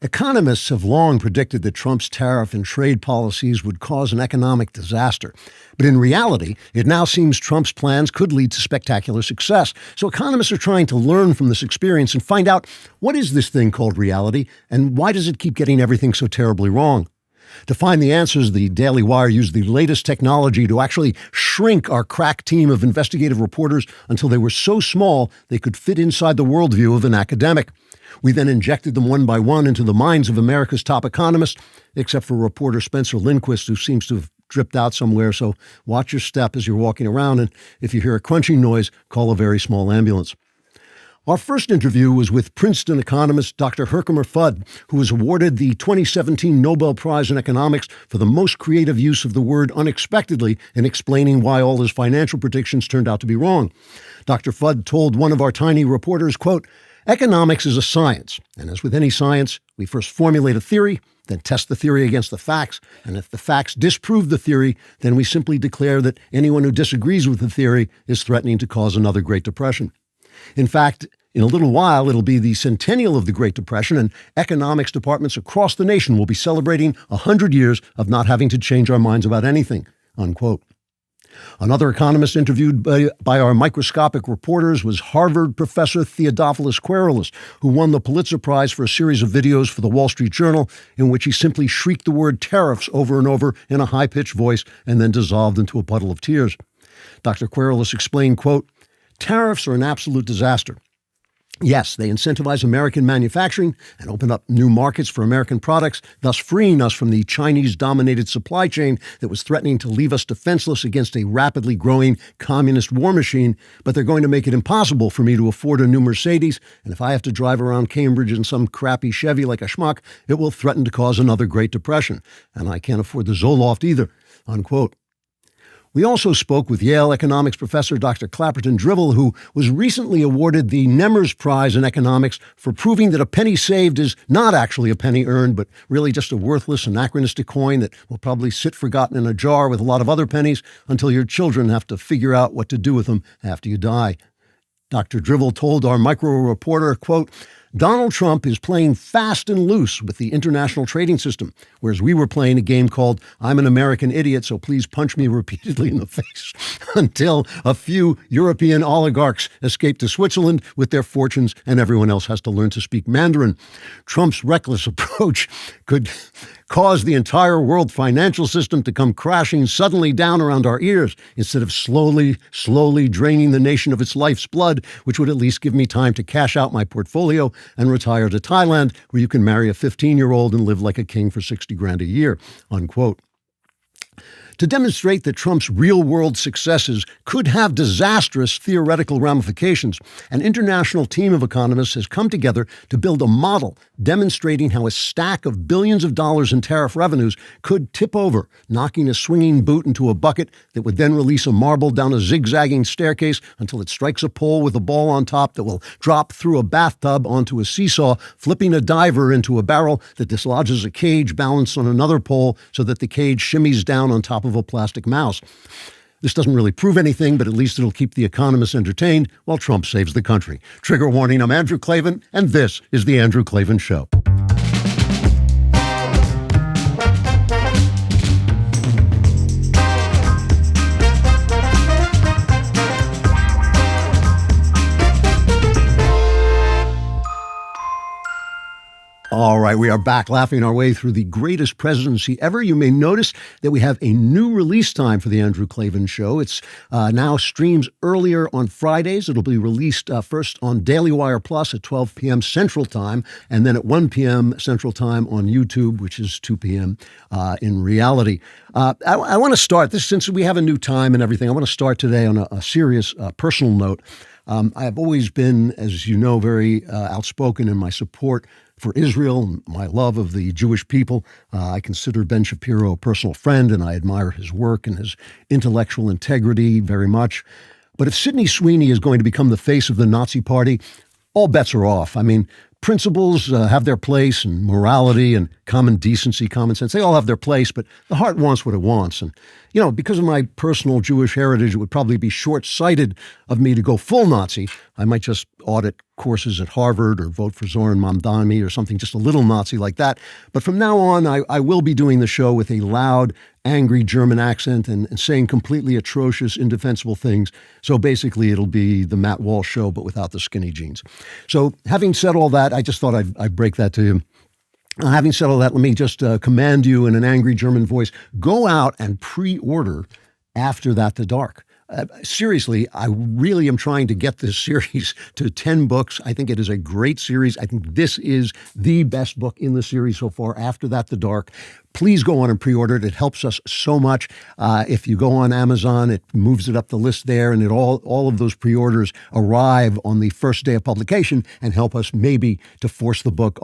Economists have long predicted that Trump's tariff and trade policies would cause an economic disaster. But in reality, it now seems Trump's plans could lead to spectacular success. So economists are trying to learn from this experience and find out, what is this thing called reality, and why does it keep getting everything so terribly wrong? To find the answers, the DailyWire used the latest technology to actually shrink our crack team of investigative reporters until they were so small they could fit inside the worldview of an academic. We then injected them one by one into the minds of America's top economists, except for reporter Spencer Lindquist, who seems to have dripped out somewhere. So watch your step as you're walking around, and if you hear a crunching noise, call a very small ambulance. Our first interview was with Princeton economist Dr. Herkimer Fudd, who was awarded the 2017 Nobel Prize in Economics for the most creative use of the word unexpectedly in explaining why all his financial predictions turned out to be wrong. Dr. Fudd told one of our tiny reporters, quote, "Economics is a science, and as with any science, we first formulate a theory, then test the theory against the facts, and if the facts disprove the theory, then we simply declare that anyone who disagrees with the theory is threatening to cause another Great Depression." In fact, in a little while, it'll be the centennial of the Great Depression, and economics departments across the nation will be celebrating 100 years of not having to change our minds about anything, unquote. Another economist interviewed by our microscopic reporters was Harvard professor Theodophilus Querulus, who won the Pulitzer Prize for a series of videos for the Wall Street Journal in which he simply shrieked the word tariffs over and over in a high-pitched voice and then dissolved into a puddle of tears. Dr. Querulus explained, quote, "Tariffs are an absolute disaster. Yes, they incentivize American manufacturing and open up new markets for American products, thus freeing us from the Chinese-dominated supply chain that was threatening to leave us defenseless against a rapidly growing communist war machine. But they're going to make it impossible for me to afford a new Mercedes, and if I have to drive around Cambridge in some crappy Chevy like a schmuck, it will threaten to cause another Great Depression. And I can't afford the Zoloft either," unquote. We also spoke with Yale economics professor Dr. Clapperton Dribble, who was recently awarded the Nemers Prize in Economics for proving that a penny saved is not actually a penny earned, but really just a worthless, anachronistic coin that will probably sit forgotten in a jar with a lot of other pennies until your children have to figure out what to do with them after you die. Dr. Dribble told our micro reporter, quote, "Donald Trump is playing fast and loose with the international trading system, whereas we were playing a game called I'm an American idiot, so please punch me repeatedly in the face," until a few European oligarchs escape to Switzerland with their fortunes and everyone else has to learn to speak Mandarin. Trump's reckless approach could cause the entire world financial system to come crashing suddenly down around our ears instead of slowly draining the nation of its life's blood, which would at least give me time to cash out my portfolio and retire to Thailand, where you can marry a 15-year-old and live like a king for 60 grand a year, unquote. To demonstrate that Trump's real-world successes could have disastrous theoretical ramifications, an international team of economists has come together to build a model demonstrating how a stack of billions of dollars in tariff revenues could tip over, knocking a swinging boot into a bucket that would then release a marble down a zigzagging staircase until it strikes a pole with a ball on top that will drop through a bathtub onto a seesaw, flipping a diver into a barrel that dislodges a cage balanced on another pole so that the cage shimmies down on top of a plastic mouse. This doesn't really prove anything, but at least it'll keep the economists entertained while Trump saves the country. Trigger warning, I'm Andrew Klavan, and this is The Andrew Klavan Show. All right, we are back laughing our way through the greatest presidency ever. You may notice that we have a new release time for the Andrew Klavan Show. It's now streams earlier on Fridays. It'll be released first on DailyWire Plus at 12 p.m. Central Time, and then at 1 p.m. Central Time on YouTube, which is 2 p.m. In reality. I want to start this, since we have a new time and everything, I want to start today on a serious personal note. I have always been, as you know, very outspoken in my support for Israel, my love of the Jewish people. I consider Ben Shapiro a personal friend, and I admire his work and his intellectual integrity very much. But if Sidney Sweeney is going to become the face of the Nazi Party, all bets are off. I mean, principles have their place, and morality and common decency, common sense, they all have their place, but the heart wants what it wants. And, you know, because of my personal Jewish heritage, it would probably be short-sighted of me to go full Nazi. I might just audit courses at Harvard or vote for Zoran Mamdani or something just a little Nazi like that. But from now on, I will be doing the show with a loud, angry German accent and saying completely atrocious, indefensible things. So basically, it'll be the Matt Walsh show, but without the skinny jeans. So having said all that, I just thought I'd break that to you. Having said all that, let me just command you in an angry German voice, go out and pre-order After That the Dark. Seriously, I really am trying to get this series to 10 books. I think it is a great series. I think this is the best book in the series so far, After That the Dark. Please go on and pre-order it. It helps us so much. If you go on Amazon, it moves it up the list there, and all of those pre-orders arrive on the first day of publication and help us maybe to force the book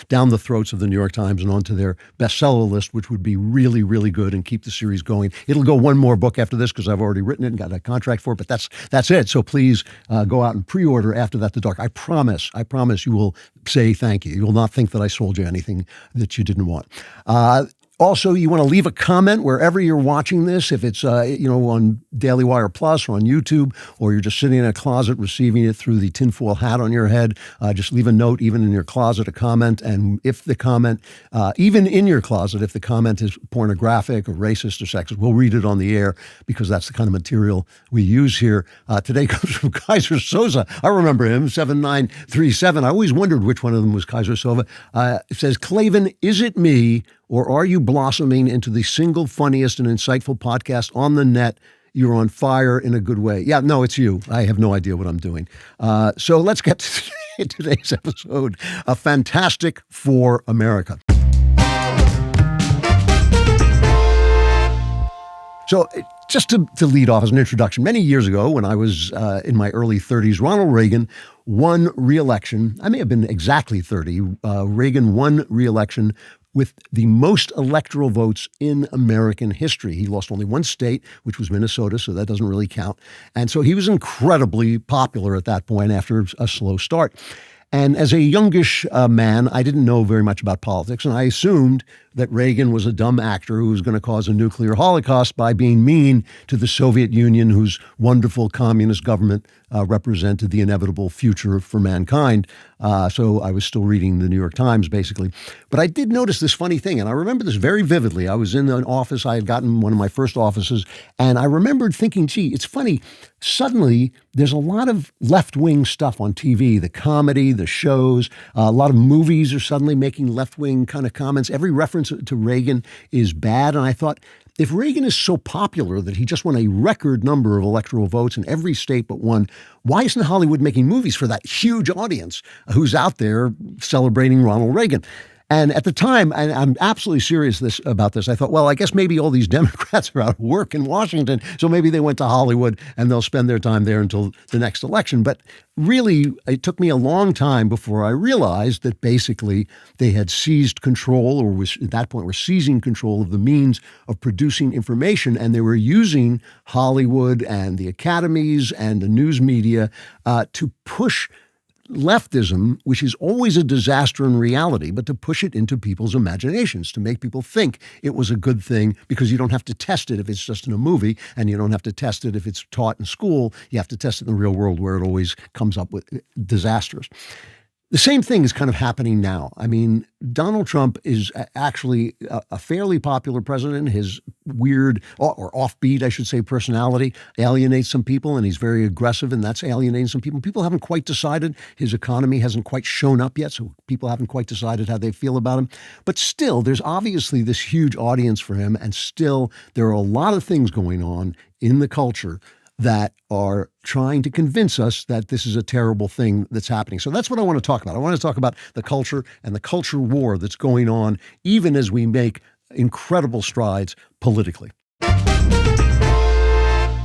down the throats of the New York Times and onto their bestseller list, which would be really, really good and keep the series going. It'll go one more book after this because I've already written it and got a contract for it, but that's it. So please go out and pre-order After That the Dark. I promise you will say thank you. You will not think that I sold you anything that you didn't want. Also, you want to leave a comment wherever you're watching this, if it's on DailyWire Plus or on YouTube, or you're just sitting in a closet receiving it through the tinfoil hat on your head. Just leave a note, even in your closet, a comment. And if the comment, even in your closet, if the comment is pornographic or racist or sexist, we'll read it on the air because that's the kind of material we use here. Today comes from Kaiser Soza. I remember him, 7937. I always wondered which one of them was Kaiser Soza. It says, Klavan, is it me? Or are you blossoming into the single funniest and insightful podcast on the net? You're on fire in a good way. Yeah, no, it's you. I have no idea what I'm doing. So let's get to today's episode of Fantastic for America. So just to lead off as an introduction, many years ago when I was in my early 30s, Ronald Reagan won re-election. I may have been exactly 30. Reagan won re-election with the most electoral votes in American history. He lost only one state, which was Minnesota, so that doesn't really count. And so he was incredibly popular at that point after a slow start. And as a youngish man, I didn't know very much about politics, and I assumed that Reagan was a dumb actor who was going to cause a nuclear holocaust by being mean to the Soviet Union, whose wonderful communist government represented the inevitable future for mankind. So I was still reading the New York Times, basically. But I did notice this funny thing, and I remember this very vividly. I was in an office. I had gotten one of my first offices, and I remembered thinking, gee, it's funny. Suddenly, there's a lot of left-wing stuff on TV, the comedy, the shows. A lot of movies are suddenly making left-wing kind of comments. Every reference to Reagan is bad. And I thought, if Reagan is so popular that he just won a record number of electoral votes in every state but one, why isn't Hollywood making movies for that huge audience who's out there celebrating Ronald Reagan? And at the time, and I'm absolutely serious about this, I thought, well, I guess maybe all these Democrats are out of work in Washington, so maybe they went to Hollywood and they'll spend their time there until the next election. But really, it took me a long time before I realized that basically they had seized control, or at that point were seizing control of the means of producing information, and they were using Hollywood and the academies and the news media to push leftism, which is always a disaster in reality, but to push it into people's imaginations, to make people think it was a good thing, because you don't have to test it if it's just in a movie, and you don't have to test it if it's taught in school. You have to test it in the real world where it always comes up with disasters. The same thing is kind of happening now. I mean, Donald Trump is actually a fairly popular president. His weird, or offbeat, I should say, personality alienates some people, and he's very aggressive, and that's alienating some people. People haven't quite decided. His economy hasn't quite shown up yet, so people haven't quite decided how they feel about him. But still, there's obviously this huge audience for him, and still there are a lot of things going on in the culture that are trying to convince us that this is a terrible thing that's happening. So that's what I want to talk about. I want to talk about the culture and the culture war that's going on, even as we make incredible strides politically.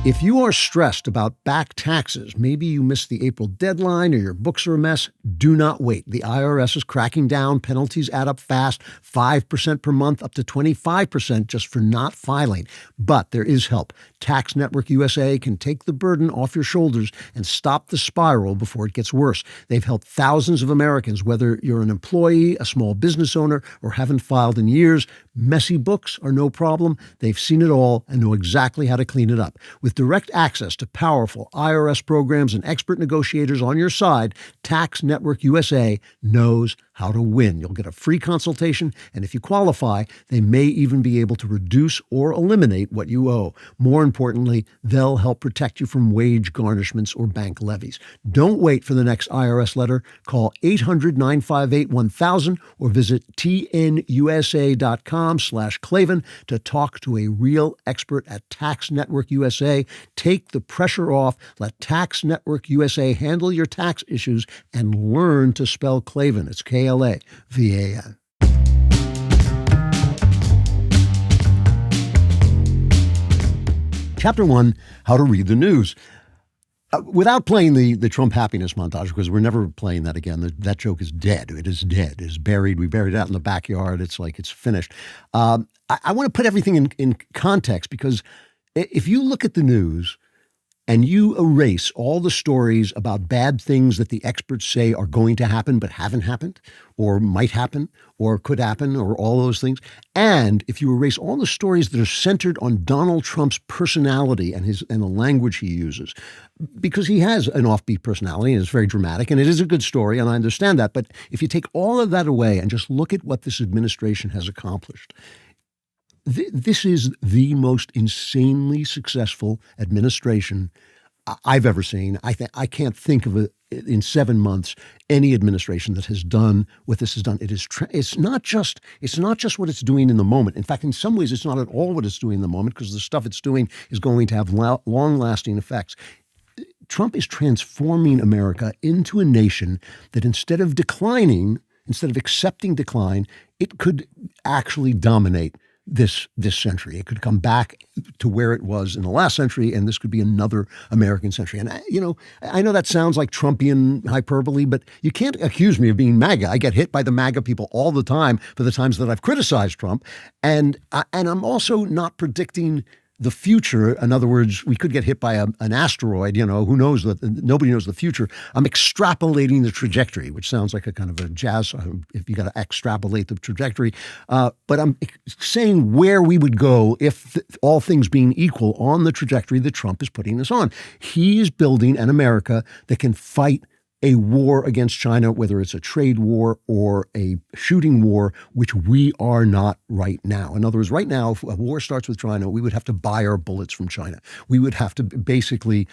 If you are stressed about back taxes, maybe you missed the April deadline or your books are a mess, do not wait. The IRS is cracking down. Penalties add up fast, 5% per month, up to 25% just for not filing. But there is help. Tax Network USA can take the burden off your shoulders and stop the spiral before it gets worse. They've helped thousands of Americans, whether you're an employee, a small business owner, or haven't filed in years. Messy books are no problem. They've seen it all and know exactly how to clean it up. With direct access to powerful IRS programs and expert negotiators on your side, Tax Network USA knows how to win. You'll get a free consultation, and if you qualify, they may even be able to reduce or eliminate what you owe. More importantly, they'll help protect you from wage garnishments or bank levies. Don't wait for the next IRS letter. Call 800-958-1000 or visit tnusa.com/Klavan to talk to a real expert at Tax Network USA. Take the pressure off. Let Tax Network USA handle your tax issues and learn to spell Klavan. It's Klavan. Chapter 1, How to Read the News. Without playing the Trump happiness montage, because we're never playing that again. That joke is dead. It is dead. It is buried. We buried it out in the backyard. It's like it's finished. I want to put everything in context, because if you look at the news and you erase all the stories about bad things that the experts say are going to happen but haven't happened, or might happen, or could happen, or all those things, and if you erase all the stories that are centered on Donald Trump's personality and the language he uses, because he has an offbeat personality and it's very dramatic, and it is a good story, and I understand that, but if you take all of that away and just look at what this administration has accomplished, this is the most insanely successful administration I've ever seen. I can't think of in 7 months any administration that has done what this has done. It's not just what it's doing in the moment. In fact, in some ways, it's not at all what it's doing in the moment, because the stuff it's doing is going to have long-lasting effects. Trump is transforming America into a nation that instead of accepting decline, it could actually dominate this century. It could come back to where it was in the last century, and this could be another American century. And, I know that sounds like Trumpian hyperbole, but you can't accuse me of being MAGA. I get hit by the MAGA people all the time for the times that I've criticized Trump. And I'm also not predicting the future. In other words, we could get hit by an asteroid, who knows, nobody knows the future. I'm extrapolating the trajectory, which sounds like a kind of a jazz, if you got to extrapolate the trajectory. But I'm saying where we would go if all things being equal on the trajectory that Trump is putting us on. He is building an America that can fight a war against China, whether it's a trade war or a shooting war, which we are not right now. In other words, right now, if a war starts with China, we would have to buy our bullets from China. We would have to basically,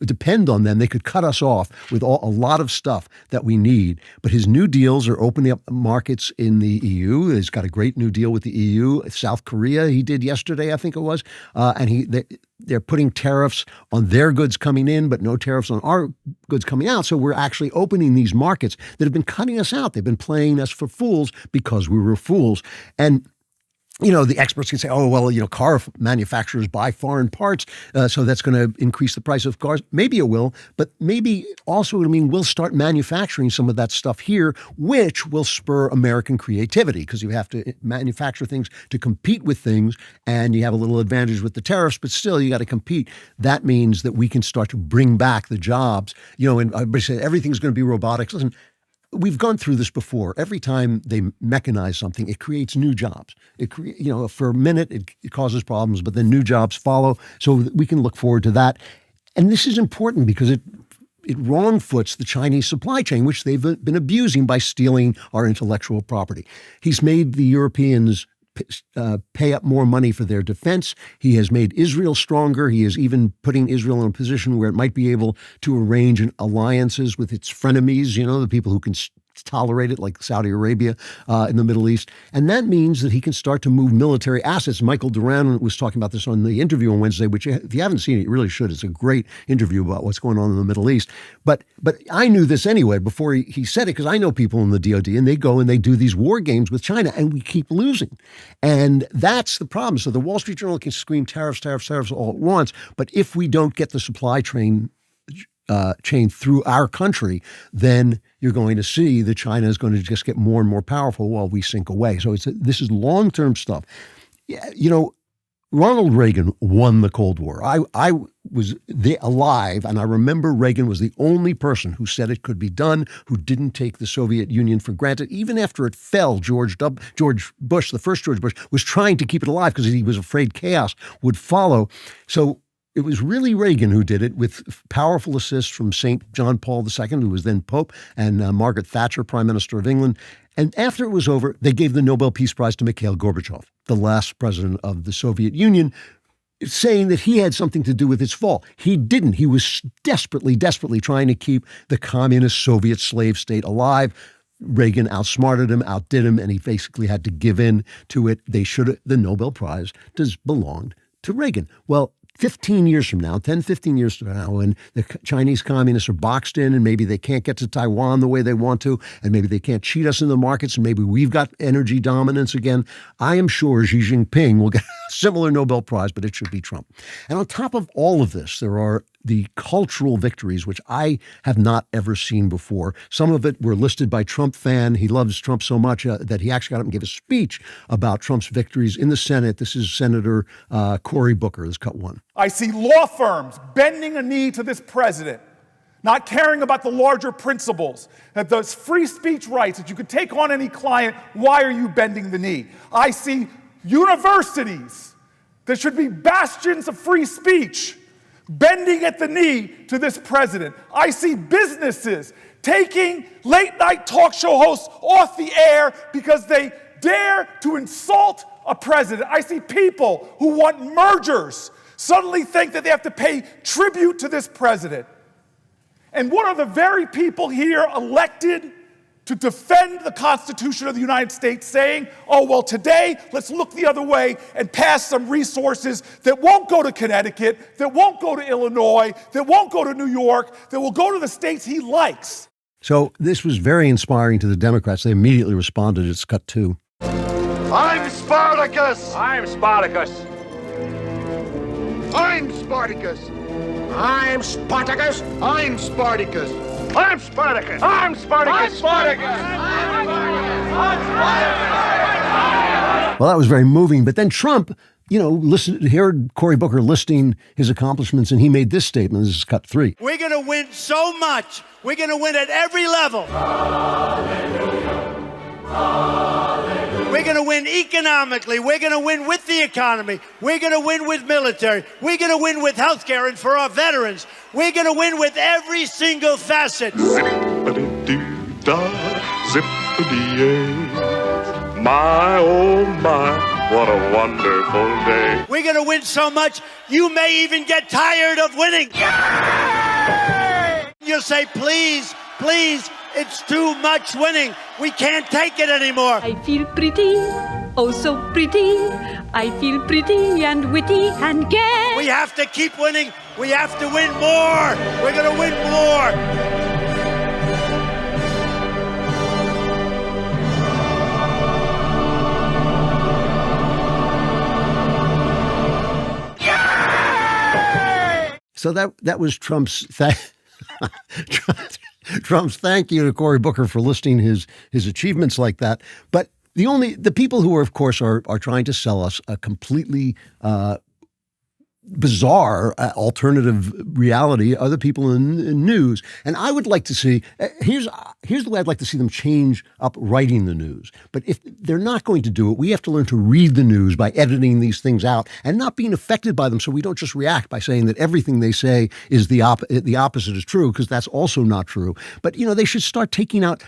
depend on them. They could cut us off with a lot of stuff that we need. But his new deals are opening up markets in the EU. He's got a great new deal with the EU. South Korea, he did yesterday, I think it was. And they're putting tariffs on their goods coming in, but no tariffs on our goods coming out. So we're actually opening these markets that have been cutting us out. They've been playing us for fools because we were fools. And the experts can say, car manufacturers buy foreign parts, so that's going to increase the price of cars. Maybe it will, but maybe also we'll start manufacturing some of that stuff here, which will spur American creativity, because you have to manufacture things to compete with things, and you have a little advantage with the tariffs, but still you got to compete. That means that we can start to bring back the jobs. And everybody said everything's going to be robotics. Listen, we've gone through this before. Every time they mechanize something, it creates new jobs. For a minute, it causes problems, but then new jobs follow. So we can look forward to that. And this is important because it wrong-foots the Chinese supply chain, which they've been abusing by stealing our intellectual property. He's made the Europeans pay up more money for their defense. He has made Israel stronger. He is even putting Israel in a position where it might be able to arrange alliances with its frenemies, the people who can tolerate it, like Saudi Arabia in the Middle East. And that means that he can start to move military assets. Michael Duran was talking about this on the interview on Wednesday, which if you haven't seen it, you really should. It's a great interview about what's going on in the Middle East. But I knew this anyway before he said it, because I know people in the DOD, and they go and they do these war games with China, and we keep losing. And that's the problem. So the Wall Street Journal can scream tariffs, tariffs, tariffs all at once. But if we don't get the supply chain through our country, then you're going to see that China is going to just get more and more powerful while we sink away. So this is long-term stuff. Ronald Reagan won the Cold War. I was alive, and I remember Reagan was the only person who said it could be done, who didn't take the Soviet Union for granted. Even after it fell, George Bush, the first George Bush, was trying to keep it alive because he was afraid chaos would follow. So it was really Reagan who did it, with powerful assists from St. John Paul II, who was then Pope, and Margaret Thatcher, Prime Minister of England. And after it was over, they gave the Nobel Peace Prize to Mikhail Gorbachev, the last president of the Soviet Union, saying that he had something to do with its fall. He didn't. He was desperately trying to keep the communist Soviet slave state alive. Reagan outsmarted him, outdid him, and he basically had to give in to it. The Nobel Prize belonged to Reagan. Well, 15 years from now, 10, 15 years from now, when the Chinese communists are boxed in and maybe they can't get to Taiwan the way they want to, and maybe they can't cheat us in the markets, and maybe we've got energy dominance again, I am sure Xi Jinping will get a similar Nobel Prize, but it should be Trump. And on top of all of this, there are the cultural victories, which I have not ever seen before. Some of it were listed by Trump fan. He loves Trump so much that he actually got up and gave a speech about Trump's victories in the Senate. This is Senator Cory Booker. This is cut one. I see law firms bending a knee to this president, not caring about the larger principles, that those free speech rights, that you could take on any client. Why are you bending the knee? I see universities that should be bastions of free speech bending at the knee to this president. I see businesses taking late-night talk show hosts off the air because they dare to insult a president. I see people who want mergers suddenly think that they have to pay tribute to this president. And what are the very people here elected to defend the Constitution of the United States saying, oh, well, today, let's look the other way and pass some resources that won't go to Connecticut, that won't go to Illinois, that won't go to New York, that will go to the states he likes. So this was very inspiring to the Democrats. They immediately responded. It's cut two. I'm Spartacus! I'm Spartacus! I'm Spartacus! I'm Spartacus! I'm Spartacus! I'm Spartacus! I'm Spartacus! Well, that was very moving. But then Trump, heard Cory Booker listing his accomplishments, and he made this statement. This is cut three. We're going to win so much. We're going to win at every level. Hallelujah. Hallelujah. We're going to win economically. We're going to win with the economy. We're going to win with military. We're going to win with healthcare and for our veterans. We're going to win with every single facet. Zippity-doo-dah, zippity-yay. My, oh my, what a wonderful day. We're going to win so much, you may even get tired of winning. Yay! You'll say, please, please, it's too much winning. We can't take it anymore. I feel pretty, oh so pretty. I feel pretty and witty and gay. We have to keep winning. We have to win more. We're going to win more. So that was Trump's Trump's thank you to Cory Booker for listing his achievements like that. But the people who are, of course, are trying to sell us a completely bizarre alternative reality are the people in news. And I would like to see, here's the way I'd like to see them change up writing the news. But if they're not going to do it, we have to learn to read the news by editing these things out and not being affected by them, so we don't just react by saying that everything they say is the opposite is true, because that's also not true. But, they should start taking out,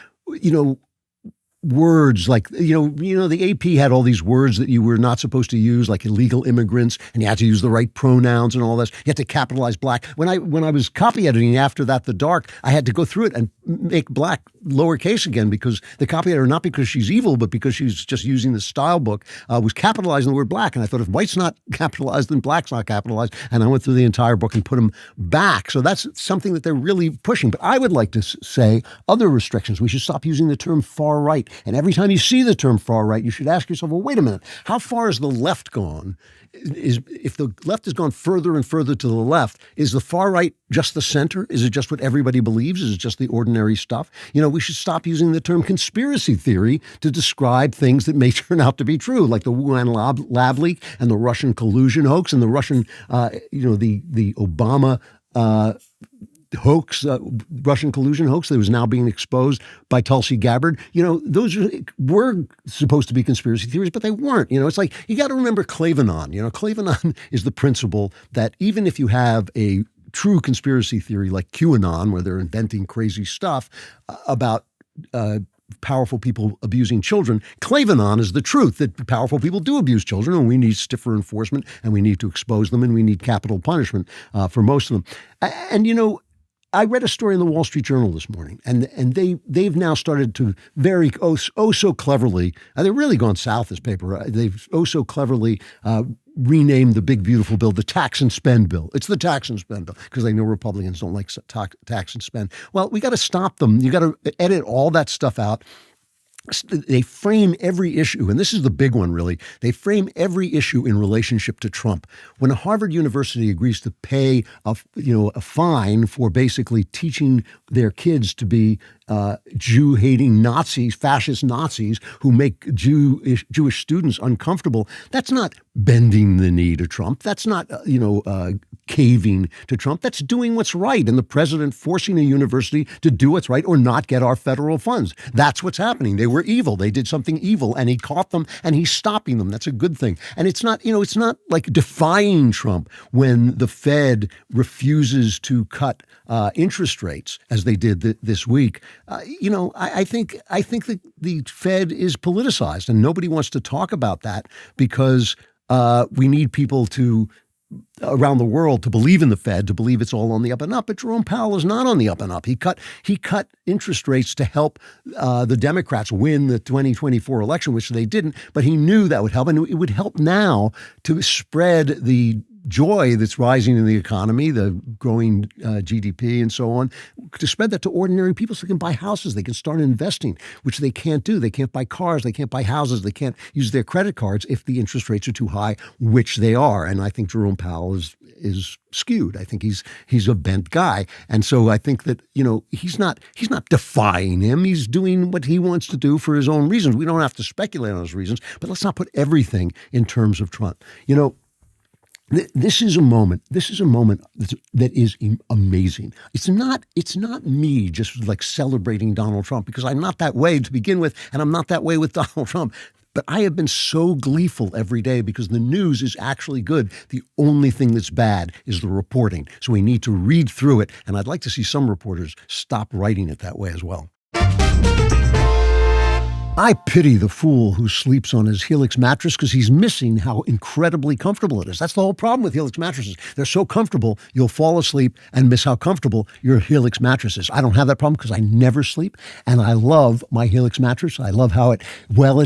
words like, the AP had all these words that you were not supposed to use, like illegal immigrants, and you had to use the right pronouns and all this. You had to capitalize black. When I was copy editing after that, The Dark, I had to go through it and make black lowercase again, because the copy editor, not because she's evil, but because she's just using the style book, was capitalizing the word black. And I thought, if white's not capitalized, then black's not capitalized. And I went through the entire book and put them back. So that's something that they're really pushing. But I would like to say other restrictions. We should stop using the term far right. And every time you see the term far right, you should ask yourself, well, wait a minute, how far has the left gone? If the left has gone further and further to the left, is the far right just the center? Is it just what everybody believes? Is it just the ordinary stuff? We should stop using the term conspiracy theory to describe things that may turn out to be true, like the Wuhan lab leak and the Russian collusion hoax and the Russian, the Obama hoax, Russian collusion hoax that was now being exposed by Tulsi Gabbard. Those were supposed to be conspiracy theories, but they weren't. It's like, you got to remember Klavanon. Klavanon is the principle that even if you have a true conspiracy theory like QAnon, where they're inventing crazy stuff about powerful people abusing children, Klavanon is the truth that powerful people do abuse children, and we need stiffer enforcement, and we need to expose them, and we need capital punishment for most of them. And I read a story in the Wall Street Journal this morning, and they've now started to very so cleverly, they've really gone south, this paper. They've so cleverly renamed the big beautiful bill the tax and spend bill. It's the tax and spend bill because they know Republicans don't like tax and spend. Well, we got to stop them. You got to edit all that stuff out. They frame every issue, and this is the big one, really. They frame every issue in relationship to Trump. When a Harvard University agrees to pay a fine for basically teaching their kids to be Jew-hating Nazis, fascist Nazis who make Jewish students uncomfortable, that's not bending the knee to Trump. That's not, caving to Trump. That's doing what's right, and the president forcing a university to do what's right or not get our federal funds. That's what's happening. They were evil. They did something evil, and he caught them, and he's stopping them. That's a good thing. And it's not, it's not like defying Trump when the Fed refuses to cut interest rates, as they did this week. I think that the Fed is politicized, and nobody wants to talk about that because we need people around the world to believe in the Fed, to believe it's all on the up and up. But Jerome Powell is not on the up and up. He cut interest rates to help the Democrats win the 2024 election, which they didn't. But he knew that would help, and it would help now to spread the joy that's rising in the economy, the growing GDP and so on, to spread that to ordinary people so they can buy houses, they can start investing, which they can't do. They can't buy cars, they can't buy houses, they can't use their credit cards if the interest rates are too high, which they are. And I think Jerome Powell is skewed. I think he's a bent guy. And so I think that, he's not defying him. He's doing what he wants to do for his own reasons. We don't have to speculate on his reasons, but let's not put everything in terms of Trump. This is a moment that is amazing. It's not me just like celebrating Donald Trump, because I'm not that way to begin with, and I'm not that way with Donald Trump. But I have been so gleeful every day because the news is actually good. The only thing that's bad is the reporting. So we need to read through it, and I'd like to see some reporters stop writing it that way as well. I pity the fool who sleeps on his Helix mattress because he's missing how incredibly comfortable it is. That's the whole problem with Helix mattresses. They're so comfortable, you'll fall asleep and miss how comfortable your Helix mattress is. I don't have that problem because I never sleep, and I love my Helix mattress. I love how it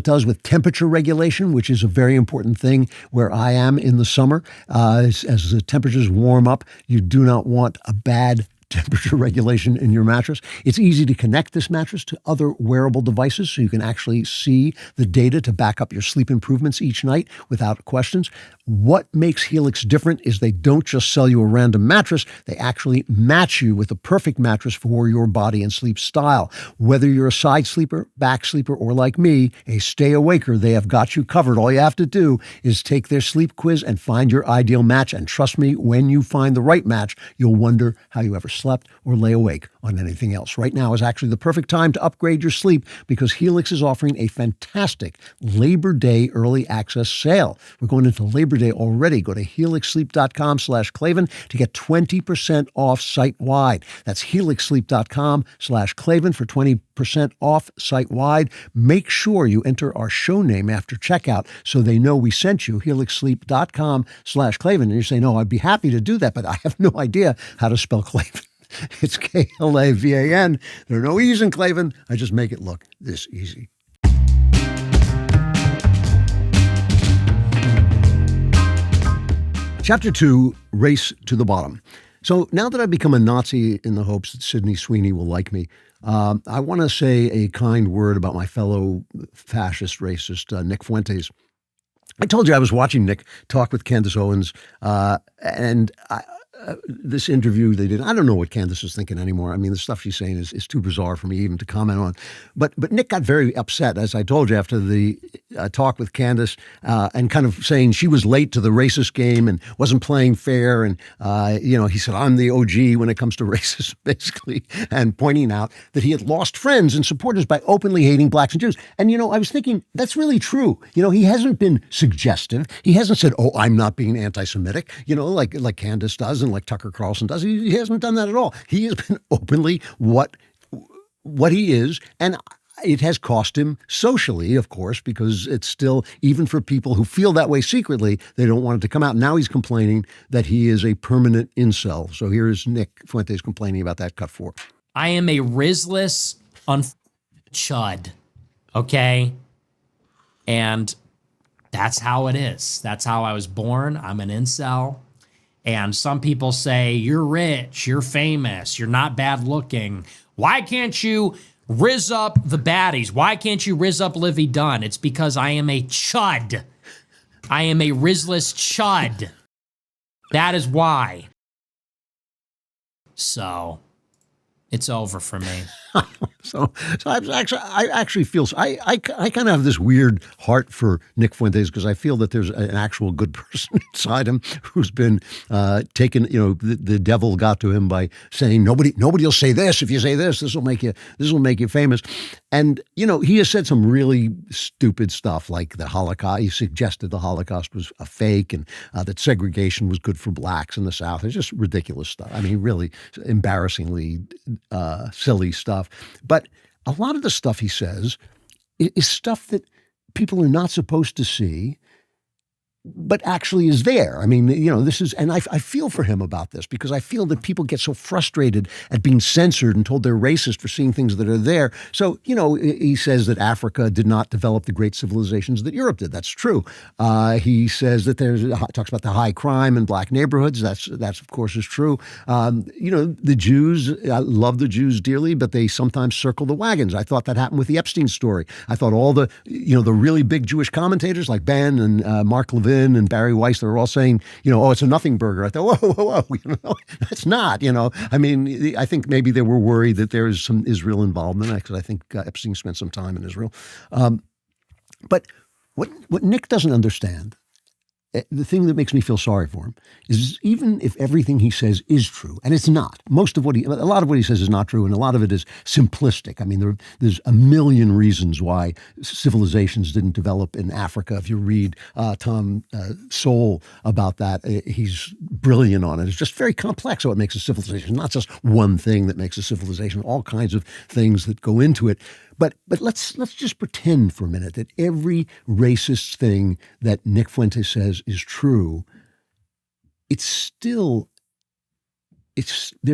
does with temperature regulation, which is a very important thing where I am in the summer. As the temperatures warm up, you do not want a bad temperature regulation in your mattress. It's easy to connect this mattress to other wearable devices so you can actually see the data to back up your sleep improvements each night without questions. What makes Helix different is they don't just sell you a random mattress, they actually match you with the perfect mattress for your body and sleep style. Whether you're a side sleeper, back sleeper, or like me, a stay awaker, they have got you covered. All you have to do is take their sleep quiz and find your ideal match. And trust me, when you find the right match, you'll wonder how you ever slept or lay awake on anything else. Right now is actually the perfect time to upgrade your sleep because Helix is offering a fantastic Labor Day early access sale. We're going into Labor Day already. Go to helixsleep.com/Klavan to get 20% off site-wide. That's helixsleep.com/Klavan for 20% off site-wide. Make sure you enter our show name after checkout so they know we sent you, helixsleep.com/Klavan. And you're saying, oh, I'd be happy to do that, but I have no idea how to spell Klavan. It's Klavan. There are no E's in Klavan. I just make it look this easy. Chapter 2, Race to the Bottom. So now that I've become a Nazi in the hopes that Sydney Sweeney will like me, I want to say a kind word about my fellow fascist racist, Nick Fuentes. I told you I was watching Nick talk with Candace Owens, and this interview they did. I don't know what Candace is thinking anymore. I mean, the stuff she's saying is too bizarre for me even to comment on. But Nick got very upset, as I told you, after the talk with Candace, and kind of saying she was late to the racist game and wasn't playing fair. And he said, I'm the OG when it comes to racism, basically, and pointing out that he had lost friends and supporters by openly hating blacks and Jews. And I was thinking that's really true. He hasn't been suggestive. He hasn't said, "Oh, I'm not being anti-Semitic," like Candace does and like Tucker Carlson does. He hasn't done that at all. He has been openly what he is, and it has cost him socially, of course, because it's still, even for people who feel that way secretly, they don't want it to come out. Now he's complaining that he is a permanent incel. So here's Nick Fuentes complaining about that. Cut 4. I am a risless chud, okay? And that's how it is. That's how I was born. I'm an incel. And some people say, you're rich, you're famous, you're not bad looking. Why can't you rizz up the baddies? Why can't you rizz up Livy Dunn? It's because I am a chud. I am a risless chud. That is why. So it's over for me. So I actually feel, I kind of have this weird heart for Nick Fuentes because I feel that there's an actual good person inside him who's been taken, the devil got to him by saying, nobody will say this. If you say this, this will make you famous. And, he has said some really stupid stuff like the Holocaust. He suggested the Holocaust was a fake and that segregation was good for blacks in the South. It's just ridiculous stuff. I mean, really embarrassingly silly stuff. But a lot of the stuff he says is stuff that people are not supposed to see, but actually is there. I mean, this is, and I feel for him about this because I feel that people get so frustrated at being censored and told they're racist for seeing things that are there. So, he says that Africa did not develop the great civilizations that Europe did. That's true. He says that talks about the high crime in black neighborhoods. That's of course is true. The Jews, I love the Jews dearly, but they sometimes circle the wagons. I thought that happened with the Epstein story. I thought all the really big Jewish commentators like Ben and Mark Levin and Barry Weiss, they were all saying, oh, it's a nothing burger. I thought, whoa, that's not, I mean, I think maybe they were worried that there is some Israel involvement because I think Epstein spent some time in Israel. But what Nick doesn't understand, the thing that makes me feel sorry for him is even if everything he says is true, and it's not, a lot of what he says is not true, and a lot of it is simplistic. I mean, there's a million reasons why civilizations didn't develop in Africa. If you read Tom Sowell about that, he's brilliant on it. It's just very complex how it makes a civilization, not just one thing that makes a civilization, all kinds of things that go into it. But let's just pretend for a minute that every racist thing that Nick Fuentes says is true. There's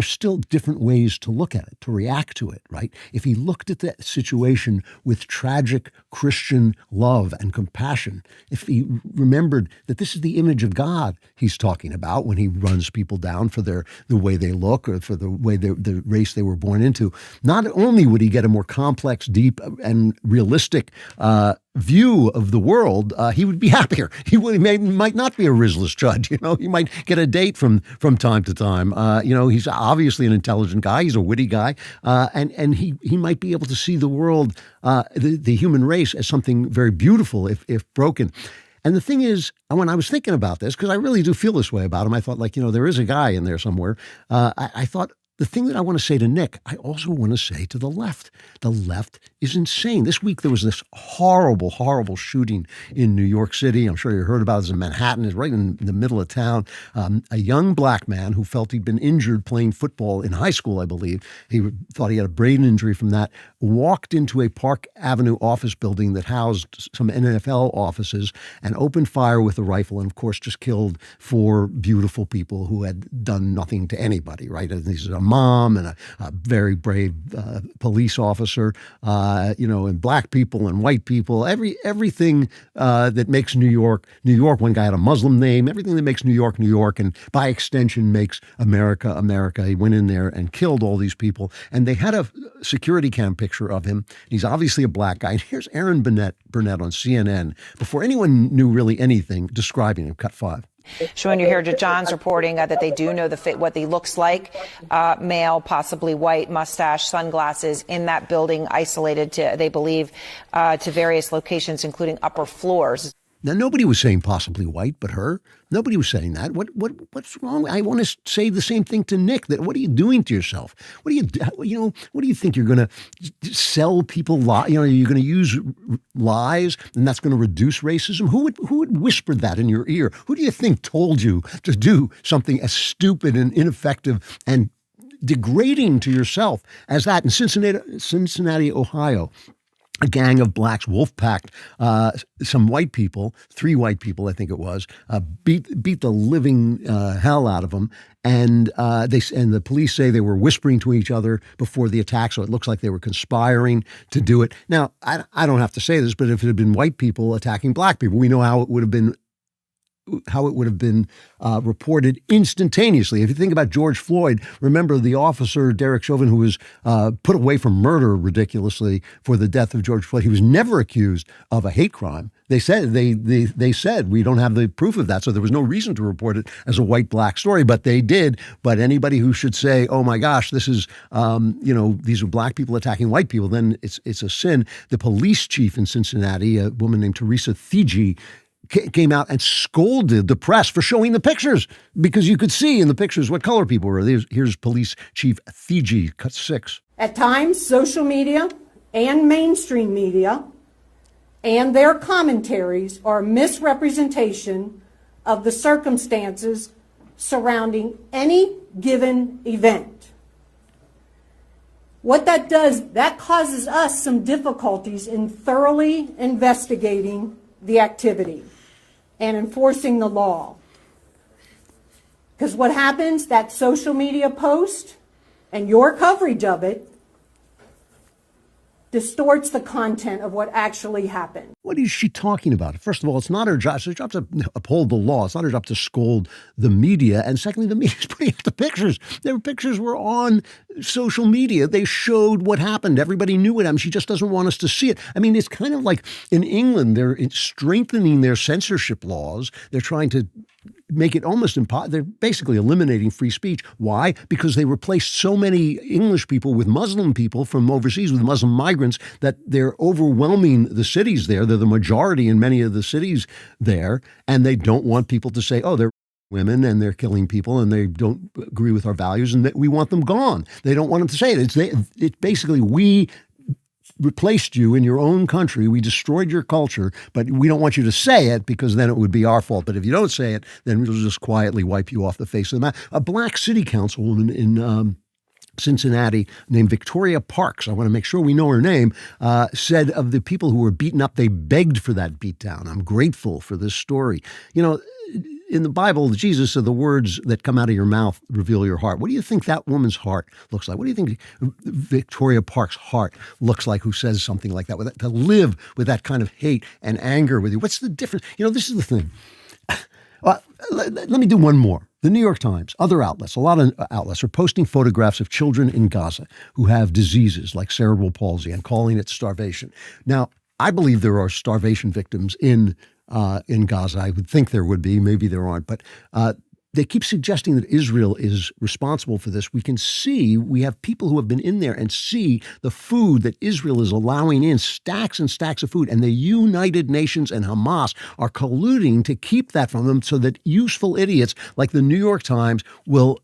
still different ways to look at it, to react to it, right? If he looked at that situation with tragic Christian love and compassion, if he remembered that this is the image of God he's talking about when he runs people down for the way they look or for the way the race they were born into, not only would he get a more complex, deep, and realistic view of the world, he would be happier. He might not be a risless chud. He might get a date from time to time. He's obviously an intelligent guy. He's a witty guy, and he might be able to see the world, the human race, as something very beautiful if broken. And the thing is, when I was thinking about this, because I really do feel this way about him, I thought there is a guy in there somewhere. I thought, the thing that I want to say to Nick, I also want to say to the left. The left is insane. This week there was this horrible, horrible shooting in New York City. I'm sure you heard about it. It's in Manhattan. It's right in the middle of town. A young black man who felt he'd been injured playing football in high school, I believe. He thought he had a brain injury from that. Walked into a Park Avenue office building that housed some NFL offices and opened fire with a rifle and, of course, just killed 4 beautiful people who had done nothing to anybody, right? And this is a mom and a very brave police officer, and black people and white people, everything that makes New York, New York. One guy had a Muslim name, everything that makes New York, New York, and by extension makes America, America. He went in there and killed all these people. And they had a security cam picture of him. He's obviously a black guy. And here's Aaron Burnett on CNN, before anyone knew really anything, describing him. Cut 5. Showing you here, John's reporting that they do know what he looks like, male, possibly white, mustache, sunglasses, in that building, isolated to, they believe, to various locations, including upper floors. Now, nobody was saying possibly white, but her. Nobody was saying that. What's wrong? I want to say the same thing to Nick. That what are you doing to yourself? What do you think you're going to sell people? You're going to use lies, and that's going to reduce racism. Who would whisper that in your ear? Who do you think told you to do something as stupid and ineffective and degrading to yourself as that? In Cincinnati, Ohio, a gang of blacks wolf-packed some white people, 3 white people, I think it was, beat the living hell out of them. And the police say they were whispering to each other before the attack, so it looks like they were conspiring to do it. Now, I don't have to say this, but if it had been white people attacking black people, we know how it would have been reported instantaneously. If you think about George Floyd, remember the officer, Derek Chauvin, who was put away from murder ridiculously for the death of George Floyd. He was never accused of a hate crime. They said they said we don't have the proof of that, so there was no reason to report it as a white-black story, but they did. But anybody who should say, oh my gosh, this is, these are black people attacking white people, then it's a sin. The police chief in Cincinnati, a woman named Teresa Thigi, came out and scolded the press for showing the pictures, because you could see in the pictures what color people were. Here's Police Chief Thigi, cut 6. At times, social media and mainstream media and their commentaries are a misrepresentation of the circumstances surrounding any given event. What that does, that causes us some difficulties in thoroughly investigating the activity and enforcing the law. Because what happens, that social media post and your coverage of it distorts the content of what actually happened. What is she talking about? First of all, it's not her job. It's her job to uphold the law. It's not her job to scold the media. And secondly, the media's putting up the pictures. Their pictures were on social media. They showed what happened. Everybody knew it. I mean, she just doesn't want us to see it. I mean, it's kind of like in England, they're strengthening their censorship laws. They're trying to make it almost impossible. They're basically eliminating free speech. Why? Because they replaced so many English people with Muslim people from overseas, with Muslim migrants, that they're overwhelming the cities there. They're the majority in many of the cities there, and they don't want people to say, oh, they're women and they're killing people and they don't agree with our values and that we want them gone. They don't want them to say it. It's basically, we replaced you in your own country. We destroyed your culture, but we don't want you to say it because then it would be our fault. But if you don't say it, then we'll just quietly wipe you off the face of the map. A black city councilwoman in Cincinnati named Victoria Parks, I want to make sure we know her name, said of the people who were beaten up, they begged for that beatdown. I'm grateful for this story. In the Bible, Jesus said the words that come out of your mouth reveal your heart. What do you think that woman's heart looks like? What do you think Victoria Parks' heart looks like, who says something like that? To live with that kind of hate and anger with you. What's the difference? This is the thing. Let me do one more. The New York Times, other outlets, a lot of outlets are posting photographs of children in Gaza who have diseases like cerebral palsy and calling it starvation. Now, I believe there are starvation victims in Gaza. I would think there would be. Maybe there aren't. But they keep suggesting that Israel is responsible for this. We have people who have been in there and see the food that Israel is allowing in, stacks and stacks of food. And the United Nations and Hamas are colluding to keep that from them so that useful idiots like the New York Times will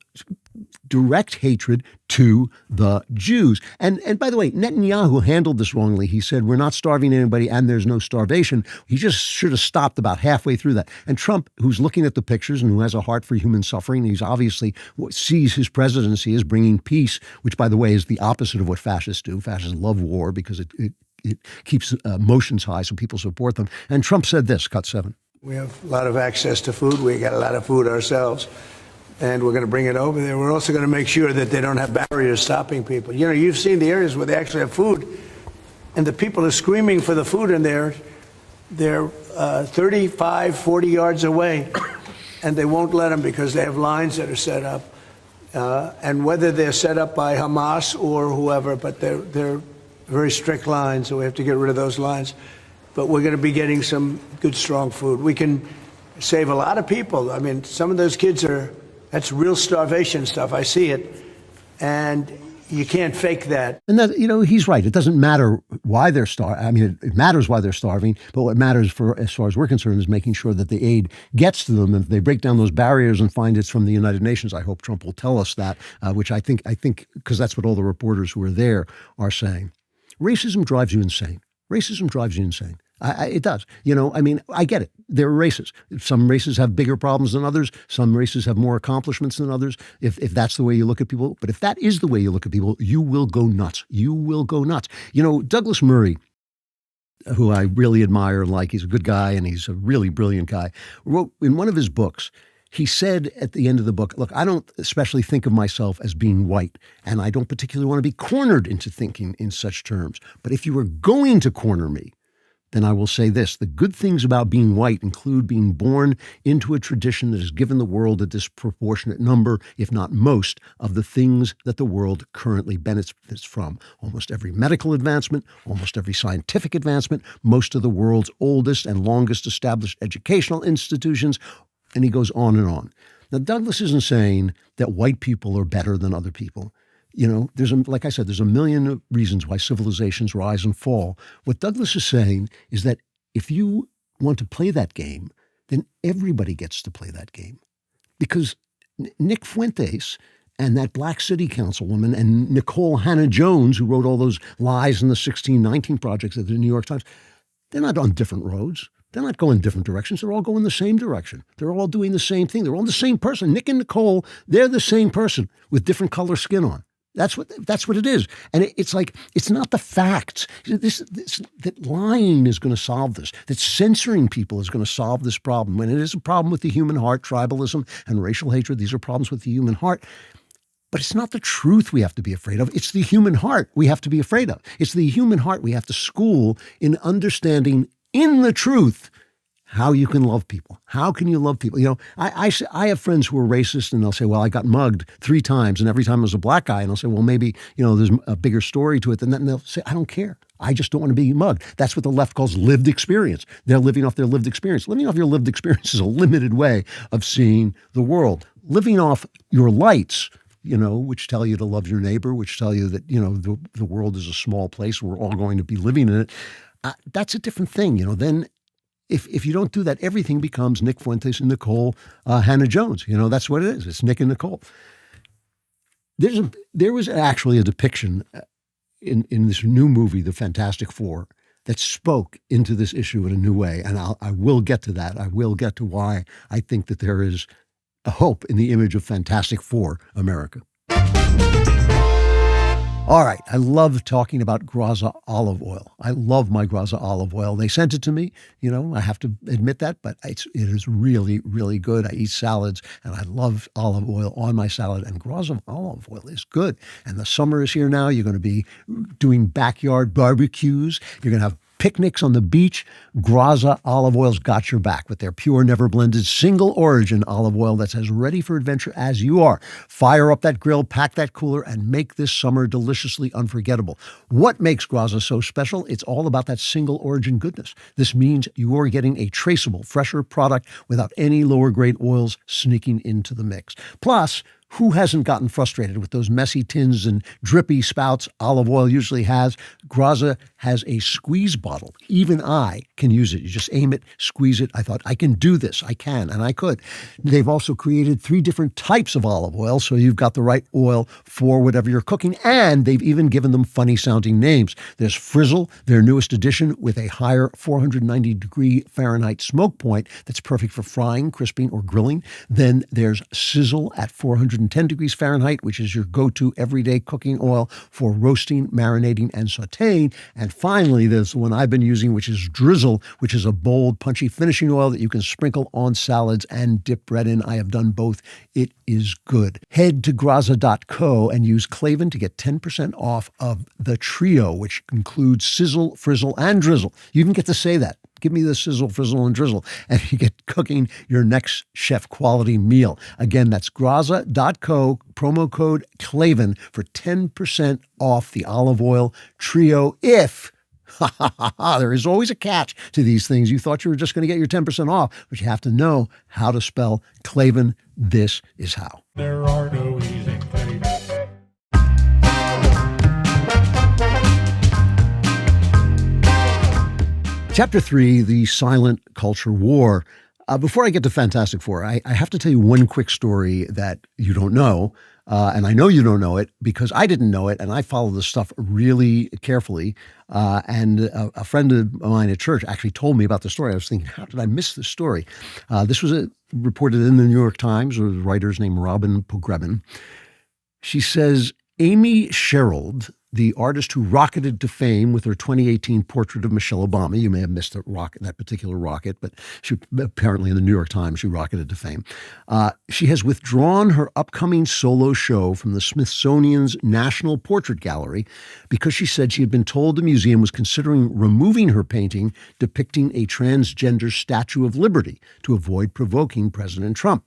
direct hatred to the Jews. And by the way, Netanyahu handled this wrongly. He said, we're not starving anybody and there's no starvation. He just should have stopped about halfway through that. And Trump, who's looking at the pictures and who has a heart for human suffering, he's obviously sees his presidency as bringing peace, which, by the way, is the opposite of what fascists do. Fascists love war because it keeps emotions high, so people support them. And Trump said this, cut 7. We have a lot of access to food. We got a lot of food ourselves. and we're going to bring it over there. We're also going to make sure that they don't have barriers stopping people. You know, you've seen the areas where they actually have food, and the people are screaming for the food in there. They're 35, 40 yards away, and they won't let them because they have lines that are set up. And whether they're set up by Hamas or whoever, but they're very strict lines, so we have to get rid of those lines. But we're going to be getting some good, strong food. We can save a lot of people. I mean, some of those kids that's real starvation stuff. I see it. And you can't fake that. And that, he's right. It doesn't matter why they're starving. I mean, it matters why they're starving, but what matters as far as we're concerned is making sure that the aid gets to them. And if they break down those barriers and find it's from the United Nations, I hope Trump will tell us that, which I think, because that's what all the reporters who are there are saying. Racism drives you insane. Racism drives you insane. It does. I mean, I get it. They're races. Some races have bigger problems than others. Some races have more accomplishments than others, if that's the way you look at people. But if that is the way you look at people, you will go nuts. You will go nuts. Douglas Murray, who I really admire and like, he's a good guy and he's a really brilliant guy, wrote in one of his books, he said at the end of the book, look, I don't especially think of myself as being white, and I don't particularly want to be cornered into thinking in such terms. But if you were going to corner me, then I will say this. The good things about being white include being born into a tradition that has given the world a disproportionate number, if not most, of the things that the world currently benefits from. Almost every medical advancement, almost every scientific advancement, most of the world's oldest and longest established educational institutions, and he goes on and on. Now, Douglas isn't saying that white people are better than other people. Like I said, there's a million reasons why civilizations rise and fall. What Douglas is saying is that if you want to play that game, then everybody gets to play that game. Because Nick Fuentes and that Black City Councilwoman and Nicole Hannah-Jones, who wrote all those lies in the 1619 projects at the New York Times, they're not on different roads. They're not going different directions. They're all going the same direction. They're all doing the same thing. They're all the same person. Nick and Nicole, they're the same person with different color skin on. That's what it is. And it's like, it's not the facts. That lying is going to solve this, that censoring people is going to solve this problem. When it is a problem with the human heart, tribalism and racial hatred, these are problems with the human heart. But it's not the truth we have to be afraid of. It's the human heart we have to be afraid of. It's the human heart we have to school in understanding in the truth how you can love people. How can you love people? I have friends who are racist and they'll say, well, I got mugged 3 times and every time it was a black guy. And I'll say, well, maybe, there's a bigger story to it than that. And they'll say, I don't care. I just don't want to be mugged. That's what the left calls lived experience. They're living off their lived experience. Living off your lived experience is a limited way of seeing the world. Living off your lights, which tell you to love your neighbor, which tell you that, the world is a small place. We're all going to be living in it. That's a different thing. Then if you don't do that, everything becomes Nick Fuentes and Nicole Hannah-Jones. That's what it is. It's Nick and Nicole. There was actually a depiction in this new movie, The Fantastic Four, that spoke into this issue in a new way. And I will get to that. I will get to why I think that there is a hope in the image of Fantastic Four America. All right. I love talking about Graza olive oil. I love my Graza olive oil. They sent it to me. I have to admit that, but it is really, really good. I eat salads and I love olive oil on my salad, and Graza olive oil is good. And the summer is here now. You're going to be doing backyard barbecues. You're going to have picnics on the beach. Graza olive oil's got your back with their pure, never blended, single origin olive oil that's as ready for adventure as you are. Fire up that grill, pack that cooler, and make this summer deliciously unforgettable. What makes Graza so special? It's all about that single origin goodness. This means you are getting a traceable, fresher product without any lower grade oils sneaking into the mix. Plus, who hasn't gotten frustrated with those messy tins and drippy spouts olive oil usually has? Graza has a squeeze bottle. Even I can use it. You just aim it, squeeze it. I thought, I can do this. I can, and I could. They've also created 3 different types of olive oil, so you've got the right oil for whatever you're cooking, and they've even given them funny-sounding names. There's Frizzle, their newest addition, with a higher 490-degree Fahrenheit smoke point that's perfect for frying, crisping, or grilling. Then there's Sizzle at 490 110 degrees Fahrenheit, which is your go-to everyday cooking oil for roasting, marinating, and sauteing. And finally, there's the one I've been using, which is Drizzle, which is a bold, punchy finishing oil that you can sprinkle on salads and dip bread in. I have done both. It is good. Head to Graza.co and use Klavan to get 10% off of the trio, which includes Sizzle, Frizzle, and Drizzle. You even get to say that. Give me the sizzle, frizzle, and drizzle, and you get cooking your next chef quality meal. Again, that's Graza.co, promo code Klavan for 10% off the olive oil trio if, there is always a catch to these things. You thought you were just going to get your 10% off, but you have to know how to spell Klavan. This is how. There are no easy things. Chapter 3, The Silent Culture War. Before I get to Fantastic Four, I have to tell you one quick story that you don't know, and I know you don't know it because I didn't know it, and I follow this stuff really carefully. And a friend of mine at church actually told me about the story. I was thinking, how did I miss this story? This was reported in the New York Times with a writer's named Robin Pogrebin. She says, Amy Sherald, the artist who rocketed to fame with her 2018 portrait of Michelle Obama. You may have missed that particular rocket, but she apparently in the New York Times, she rocketed to fame. She has withdrawn her upcoming solo show from the Smithsonian's National Portrait Gallery because she said she had been told the museum was considering removing her painting depicting a transgender Statue of Liberty to avoid provoking President Trump.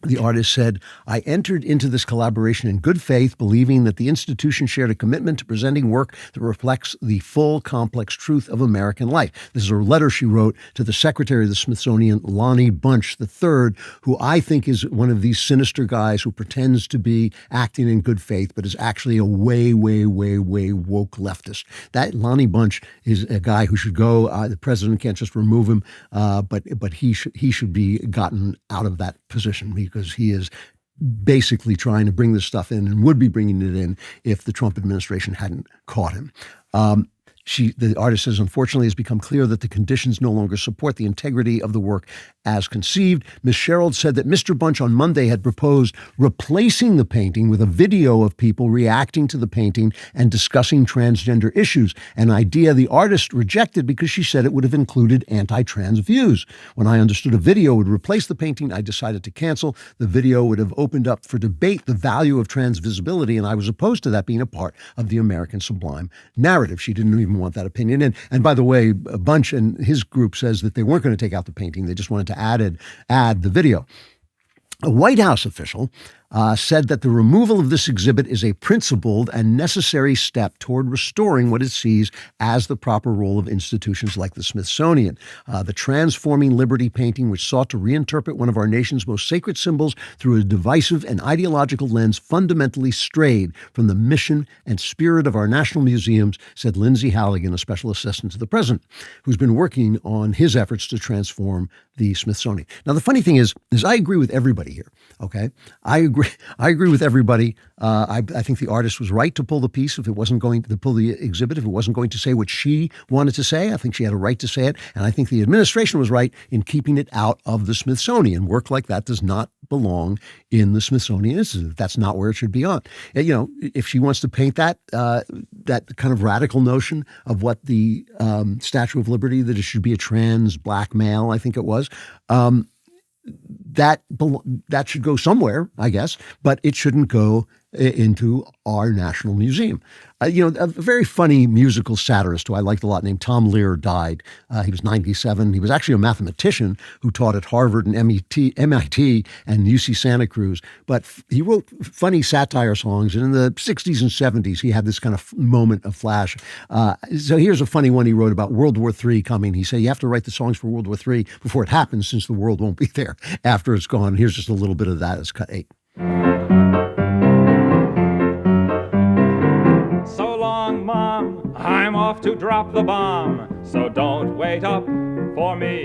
The artist said, I entered into this collaboration in good faith, believing that the institution shared a commitment to presenting work that reflects the full, complex truth of American life. This is a letter she wrote to the secretary of the Smithsonian, Lonnie Bunch III, who I think is one of these sinister guys who pretends to be acting in good faith, but is actually a way, way, way, way woke leftist. That Lonnie Bunch is a guy who should go. The president can't just remove him, but he should be gotten out of that position because he is basically trying to bring this stuff in and would be bringing it in if the Trump administration hadn't caught him. The artist says, unfortunately, it's become clear that the conditions no longer support the integrity of the work as conceived. Ms. Sherald said that Mr. Bunch on Monday had proposed replacing the painting with a video of people reacting to the painting and discussing transgender issues, an idea the artist rejected because she said it would have included anti-trans views. When I understood a video would replace the painting, I decided to cancel. The video would have opened up for debate the value of trans visibility, and I was opposed to that being a part of the American sublime narrative. She didn't even want that opinion. And by the way, Bunch and his group says that they weren't going to take out the painting. They just wanted to add the video. A White House official said that the removal of this exhibit is a principled and necessary step toward restoring what it sees as the proper role of institutions like the Smithsonian. The Transforming Liberty painting, which sought to reinterpret one of our nation's most sacred symbols through a divisive and ideological lens, fundamentally strayed from the mission and spirit of our national museums, said Lindsay Halligan, a special assistant to the president, who's been working on his efforts to transform the Smithsonian. Now, the funny thing is I agree with everybody here, okay? I agree with everybody. I think the artist was right to pull the piece if it wasn't going to pull the exhibit, if it wasn't going to say what she wanted to say. I think she had a right to say it. And I think the administration was right in keeping it out of the Smithsonian. Work like that does not belong in the Smithsonian Institute. That's not where it should be on. You know, if she wants to paint that kind of radical notion of what the Statue of Liberty, that it should be a trans black male, I think it was, that should go somewhere, I guess, but it shouldn't go into our National Museum. A very funny musical satirist who I liked a lot named Tom Lear died. He was 97. He was actually a mathematician who taught at Harvard and MIT and UC Santa Cruz. But he wrote funny satire songs. And in the 60s and 70s, he had this kind of moment of flash. So here's a funny one he wrote about World War III coming. He said, you have to write the songs for World War III before it happens, since the world won't be there after it's gone. Here's just a little bit of that as cut 8. So long, Mom, I'm off to drop the bomb, so don't wait up for me.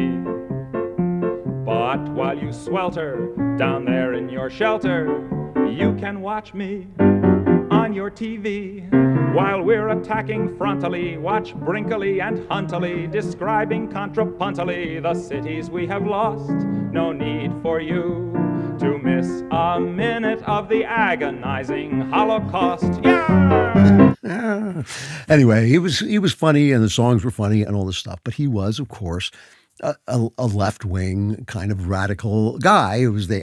But while you swelter down there in your shelter, you can watch me on your TV. While we're attacking frontally, watch Brinkley and Huntley describing contrapuntally the cities we have lost. No need for you to miss a minute of the agonizing Holocaust. Yeah! Anyway, he was funny, and the songs were funny, and all this stuff. But he was, of course, a left-wing kind of radical guy. It was the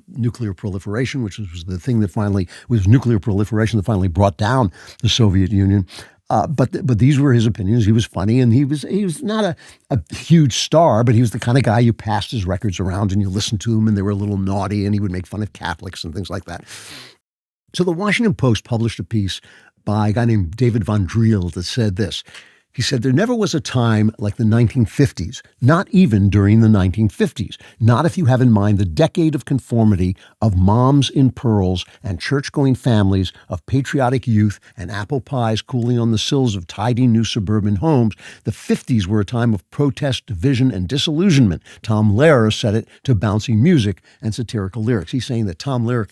nuclear proliferation, which was the thing that finally was nuclear proliferation that finally brought down the Soviet Union. But these were his opinions. He was funny, and he was not a huge star, but he was the kind of guy you passed his records around and you listened to him, and they were a little naughty, and he would make fun of Catholics and things like that. So the Washington Post published a piece by a guy named David Von Driel that said this. He said, there never was a time like the 1950s, not even during the 1950s, not if you have in mind the decade of conformity of moms in pearls and church-going families, of patriotic youth and apple pies cooling on the sills of tidy new suburban homes. The 50s were a time of protest, division, and disillusionment. Tom Lehrer said it to bouncy music and satirical lyrics. He's saying that Tom Lehrer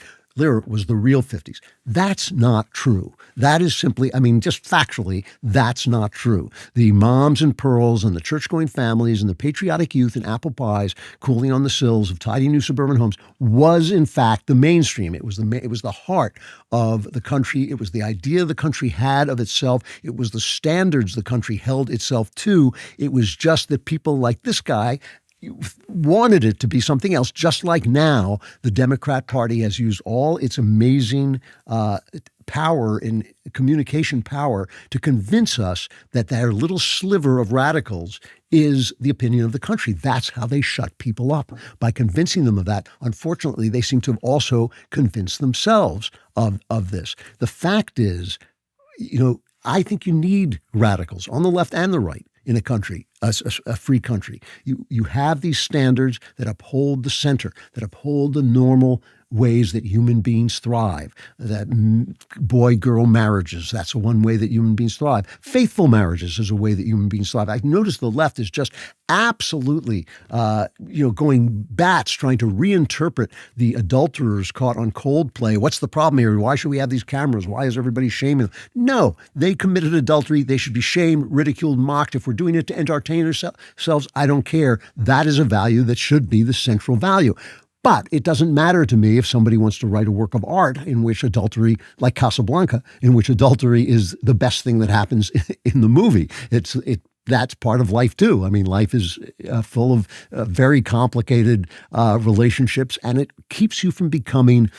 was the real 50s. That's not true. That is simply, just factually, that's not true. The moms in pearls and the church-going families and the patriotic youth and apple pies cooling on the sills of tidy new suburban homes was, in fact, the mainstream. It was the heart of the country. It was the idea the country had of itself. It was the standards the country held itself to. It was just that people like this guy wanted it to be something else, just like now the Democrat Party has used all its amazing power in communication power to convince us that their little sliver of radicals is the opinion of the country. That's how they shut people up, by convincing them of that. Unfortunately, they seem to have also convinced themselves of this. The fact is, I think you need radicals on the left and the right in a country, a free country. You have these standards that uphold the center, that uphold the normal ways that human beings thrive, that boy-girl marriages, that's one way that human beings thrive. Faithful marriages is a way that human beings thrive. I notice the left is just absolutely, going bats, trying to reinterpret the adulterers caught on Coldplay. What's the problem here? Why should we have these cameras? Why is everybody shaming them? No, they committed adultery. They should be shamed, ridiculed, mocked. If we're doing it to entertain ourselves, I don't care. That is a value that should be the central value. But it doesn't matter to me if somebody wants to write a work of art in which adultery, like Casablanca, in which adultery is the best thing that happens in the movie. That's part of life too. Life is full of very complicated relationships, and it keeps you from becoming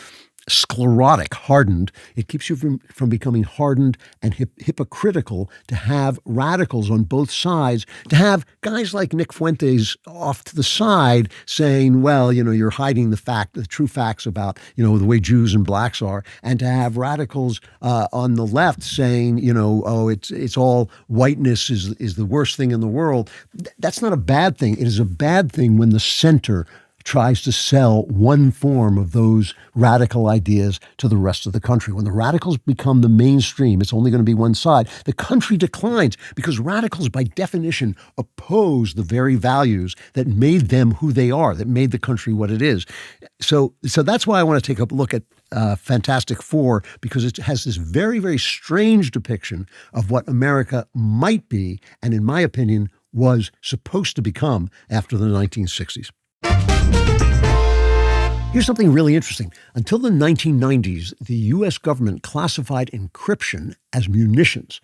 sclerotic, hardened. It keeps you from becoming hardened and hypocritical, to have radicals on both sides, to have guys like Nick Fuentes off to the side saying, well, you're hiding the true facts about, the way Jews and blacks are, and to have radicals on the left saying, it's all whiteness is the worst thing in the world. That's not a bad thing. It is a bad thing when the center tries to sell one form of those radical ideas to the rest of the country. When the radicals become the mainstream, it's only going to be one side. The country declines because radicals, by definition, oppose the very values that made them who they are, that made the country what it is. So that's why I want to take a look at Fantastic Four, because it has this very, very strange depiction of what America might be, and in my opinion, was supposed to become after the 1960s. Here's something really interesting. Until the 1990s, the U.S. government classified encryption as munitions,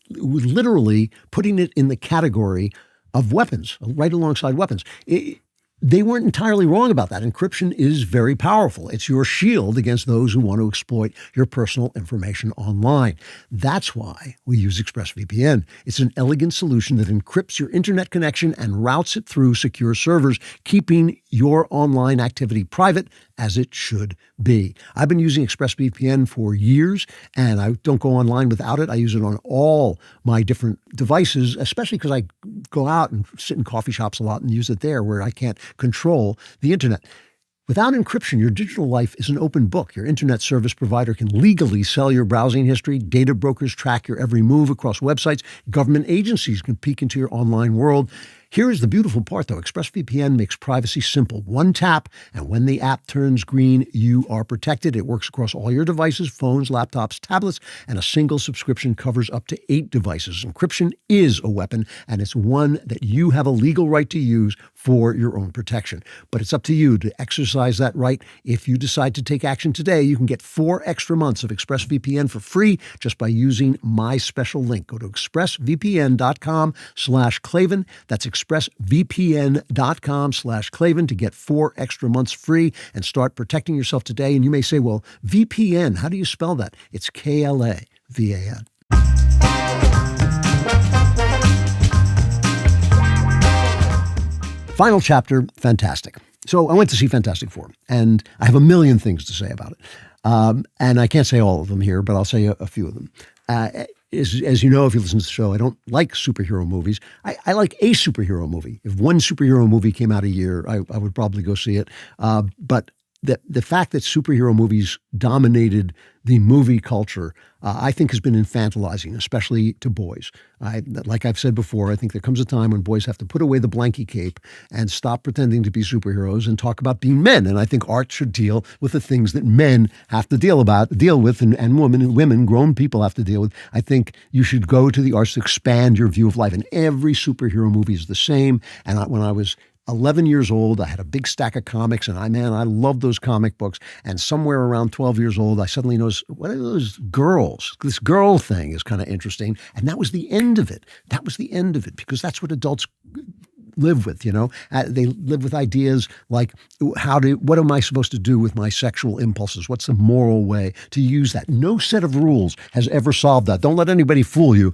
literally putting it in the category of weapons, right alongside weapons. They weren't entirely wrong about that. Encryption is very powerful. It's your shield against those who want to exploit your personal information online. That's why we use ExpressVPN. It's an elegant solution that encrypts your internet connection and routes it through secure servers, keeping your online activity private as it should be. I've been using ExpressVPN for years, and I don't go online without it. I use it on all my different devices, especially because I go out and sit in coffee shops a lot and use it there where I can't control the internet. Without encryption, your digital life is an open book. Your internet service provider can legally sell your browsing history. Data brokers track your every move across websites. Government agencies can peek into your online world. Here is the beautiful part, though. ExpressVPN makes privacy simple. One tap, and when the app turns green, you are protected. It works across all your devices, phones, laptops, tablets, and a single subscription covers up to 8 devices. Encryption is a weapon, and it's one that you have a legal right to use for your own protection. But it's up to you to exercise that right. If you decide to take action today, you can get 4 extra months of ExpressVPN for free just by using my special link. Go to expressvpn.com/Klavan. That's expressvpn.com/Klavan to get 4 extra months free and start protecting yourself today. And you may say, well, VPN, how do you spell that? It's KLAVAN. Final chapter, Fantastic. So I went to see Fantastic Four, and I have a million things to say about it. And I can't say all of them here, but I'll say a few of them. As you know, if you listen to the show, I don't like superhero movies. I like a superhero movie. If one superhero movie came out a year, I would probably go see it. But the fact that superhero movies dominated the movie culture, I think has been infantilizing, especially to boys. Like I've said before, I think there comes a time when boys have to put away the blankie cape and stop pretending to be superheroes and talk about being men. And I think art should deal with the things that men have to deal with, and women, grown people have to deal with. I think you should go to the arts to expand your view of life. And every superhero movie is the same. And when I was 11 years old, I had a big stack of comics, and I loved those comic books. And somewhere around 12 years old, I suddenly noticed, what are those girls? This girl thing is kind of interesting. And that was the end of it. Because that's what adults live with, they live with ideas like, what am I supposed to do with my sexual impulses? What's the moral way to use that? No set of rules has ever solved that. Don't let anybody fool you.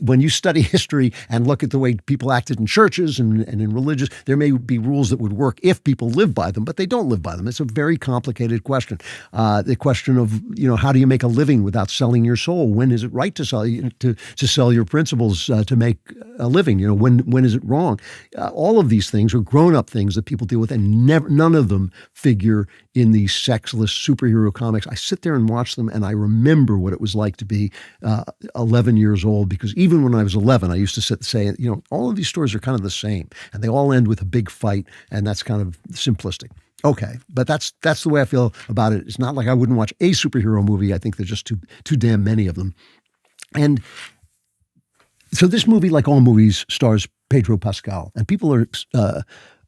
When you study history and look at the way people acted in churches and in religious, there may be rules that would work if people live by them, but they don't live by them. It's a very complicated question. The question of, how do you make a living without selling your soul? When is it right to sell your principles to make a living? When is it wrong? All of these things are grown-up things that people deal with, and none of them figure in these sexless superhero comics. I sit there and watch them, and I remember what it was like to be 11 years old, because even when I was 11, I used to sit and say, all of these stories are kind of the same, and they all end with a big fight, and that's kind of simplistic. Okay, but that's the way I feel about it. It's not like I wouldn't watch a superhero movie. I think there's just too damn many of them. And so this movie, like all movies, stars Pedro Pascal, and people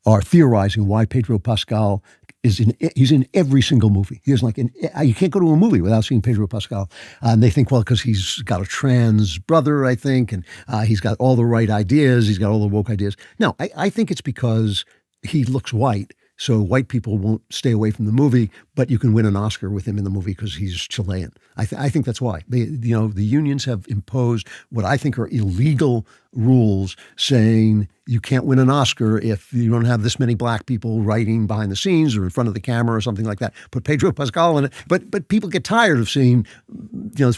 are theorizing why Pedro Pascal he's in every single movie. You can't go to a movie without seeing Pedro Pascal. And they think, well, because he's got a trans brother, I think, and he's got all the right ideas. He's got all the woke ideas. No, I think it's because he looks white. So white people won't stay away from the movie, but you can win an Oscar with him in the movie because he's Chilean. I think that's why. The unions have imposed what I think are illegal rules, saying you can't win an Oscar if you don't have this many black people writing behind the scenes or in front of the camera or something like that. Put Pedro Pascal in it. But people get tired of seeing,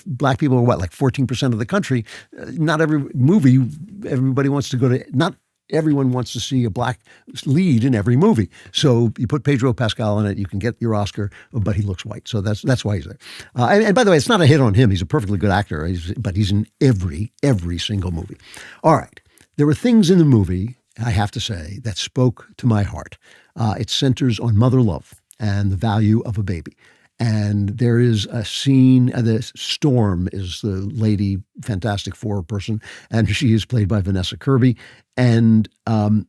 black people are like 14% of the country. Not every movie, everybody wants to go to, not everyone wants to see a black lead in every movie. So you put Pedro Pascal in it, you can get your Oscar, but he looks white. So that's why he's there. And by the way, it's not a hit on him. He's a perfectly good actor, but he's in every single movie. All right. There were things in the movie, I have to say, that spoke to my heart. It centers on mother love and the value of a baby. And there is a scene, the Storm is the lady Fantastic Four person, and she is played by Vanessa Kirby. And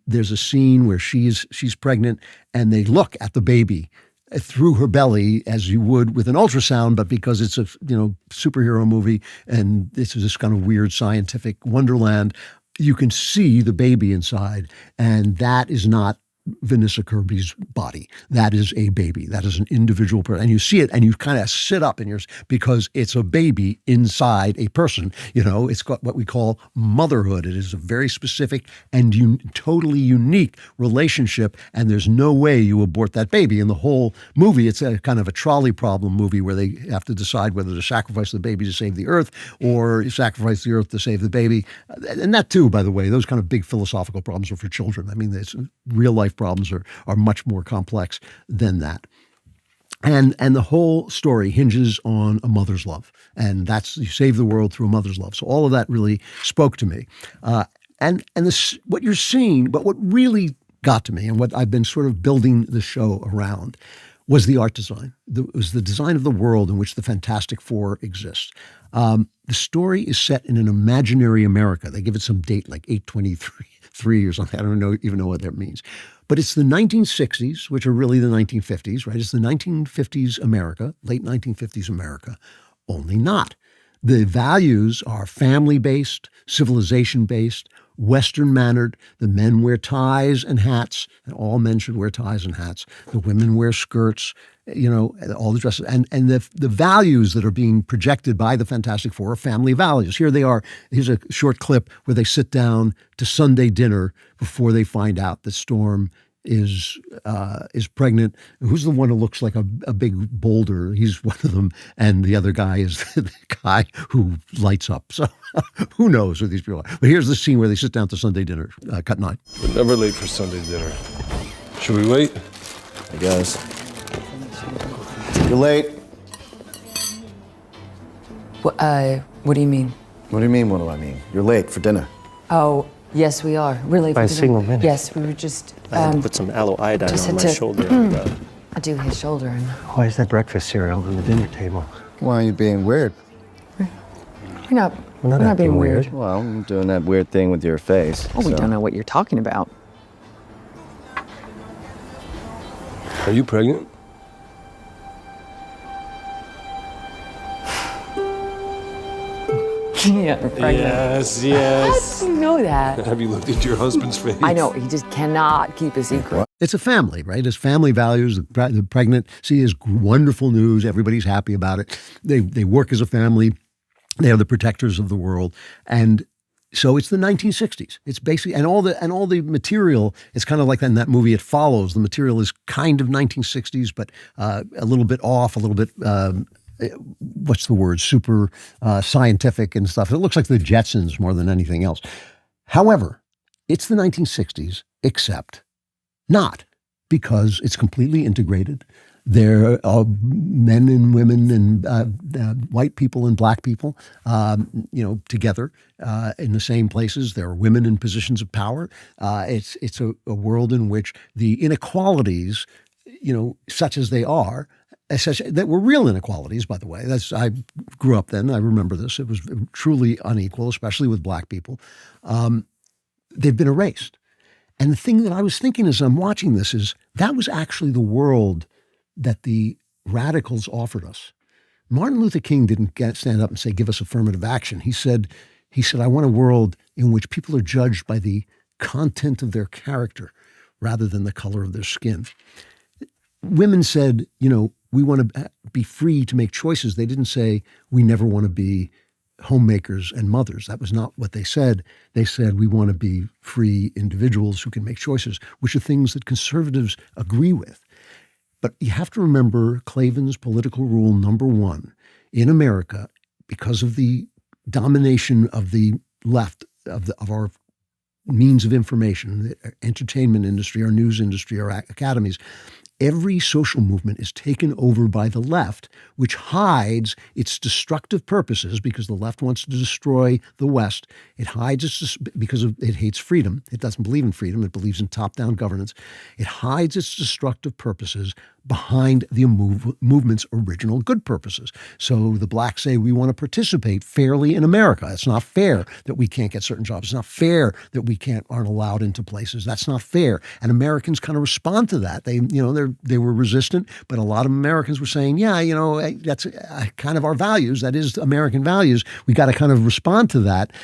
there's a scene where she's pregnant, and they look at the baby through her belly as you would with an ultrasound, but because it's a superhero movie and it's this kind of weird scientific wonderland, you can see the baby inside, and that is not Vanessa Kirby's body. That is a baby. That is an individual person. And you see it and you kind of sit up in yours because it's a baby inside a person. It's got what we call motherhood. It is a very specific and totally unique relationship. And there's no way you abort that baby. In the whole movie, it's a kind of a trolley problem movie where they have to decide whether to sacrifice the baby to save the earth or sacrifice the earth to save the baby. And that too, by the way, those kind of big philosophical problems are for children. I mean, it's real life problems are much more complex than that. And the whole story hinges on a mother's love. And that's, you save the world through a mother's love. So all of that really spoke to me. this, what you're seeing, but what really got to me and what I've been sort of building the show around was the art design. It was the design of the world in which the Fantastic Four exists. The story is set in an imaginary America. They give it some date like 823 or something. I don't even know what that means. But it's the 1960s, which are really the 1950s, right? It's the 1950s America, late 1950s America, only not. The values are family-based, civilization-based, Western-mannered. The men wear ties and hats, and all men should wear ties and hats. The women wear skirts, all the dresses. And the values that are being projected by the Fantastic Four are family values. Here they are. Here's a short clip where they sit down to Sunday dinner before they find out that Storm is pregnant. Who's the one who looks like a big boulder? He's one of them. And the other guy is the guy who lights up. So who knows who these people are. But here's the scene where they sit down to Sunday dinner, cut 9. We're never late for Sunday dinner. Should we wait? I guess. You're late. What do you mean? What do you mean, what do I mean? You're late for dinner. Oh, yes, we are. Really? By a single minute. Yes, we were just... I had to put some aloe iodine on my shoulder. I do his shoulder. And... Why is that breakfast cereal on the dinner table? Why are you being weird? We're not being weird. Well, I'm doing that weird thing with your face. Oh, we don't know what you're talking about. Are you pregnant? Yeah, we're pregnant. Yes. How do you know that? Have you looked at your husband's face? I know, he just cannot keep a secret. It's a family, right? It's family values. The pregnancy is wonderful news. Everybody's happy about it. They work as a family. They are the protectors of the world. And so it's the 1960s. It's basically, and all the material is kind of like in that movie, It Follows. The material is kind of 1960s, but a little bit off, a little bit, what's the word, super scientific and stuff. It looks like the Jetsons more than anything else. However, it's the 1960s, except not, because it's completely integrated. There are men and women and white people and black people, together in the same places. There are women in positions of power. It's a world in which the inequalities, such as they are, that were real inequalities, by the way. I grew up then. I remember this. It was truly unequal, especially with black people. They've been erased. And the thing that I was thinking as I'm watching this is that was actually the world that the radicals offered us. Martin Luther King didn't stand up and say, give us affirmative action. He said, I want a world in which people are judged by the content of their character rather than the color of their skin. Women said, we want to be free to make choices. They didn't say, we never want to be homemakers and mothers. That was not what they said. They said, we want to be free individuals who can make choices, which are things that conservatives agree with. But you have to remember Klavan's political rule number 1 in America, because of the domination of the left, of our means of information, the entertainment industry, our news industry, our academies. Every social movement is taken over by the left, which hides its destructive purposes because the left wants to destroy the West. It hides because it hates freedom. It doesn't believe in freedom. It believes in top-down governance. It hides its destructive purposes behind the movement's original good purposes. So the blacks say, we want to participate fairly in America. It's not fair that we can't get certain jobs. It's not fair that we aren't allowed into places. That's not fair. And Americans kind of respond to that. They were resistant, but a lot of Americans were saying, that's kind of our values. That is American values. We got to kind of respond to that.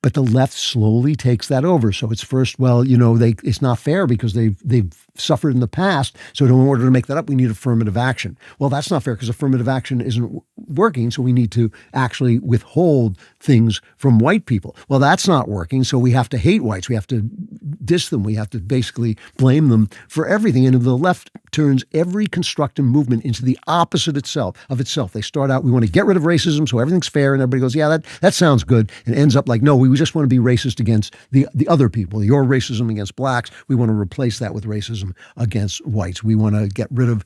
But the left slowly takes that over. So it's first, it's not fair because they've suffered in the past. So in order to make that up, we need affirmative action. Well, that's not fair because affirmative action isn't working. So we need to actually withhold things from white people. Well, that's not working. So we have to hate whites. We have to diss them. We have to basically blame them for everything. And the left turns every constructive movement into the opposite of itself. They start out, we want to get rid of racism so everything's fair. And everybody goes, yeah, that sounds good. And it ends up like, no, we We just want to be racist against the other people. Your racism against blacks, we want to replace that with racism against whites. We want to get rid of,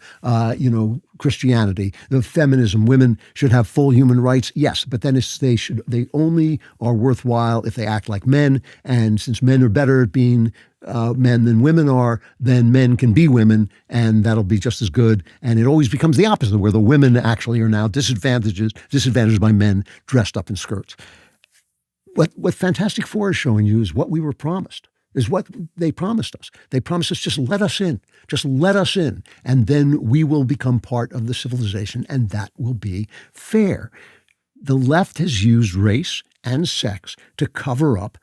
Christianity, the feminism. Women should have full human rights. Yes, but then they only are worthwhile if they act like men. And since men are better at being men than women are, then men can be women, and that'll be just as good. And it always becomes the opposite, where the women actually are now disadvantaged by men dressed up in skirts. What Fantastic Four is showing you is what we were promised, is what they promised us. They promised us, just let us in, and then we will become part of the civilization, and that will be fair. The left has used race and sex to cover up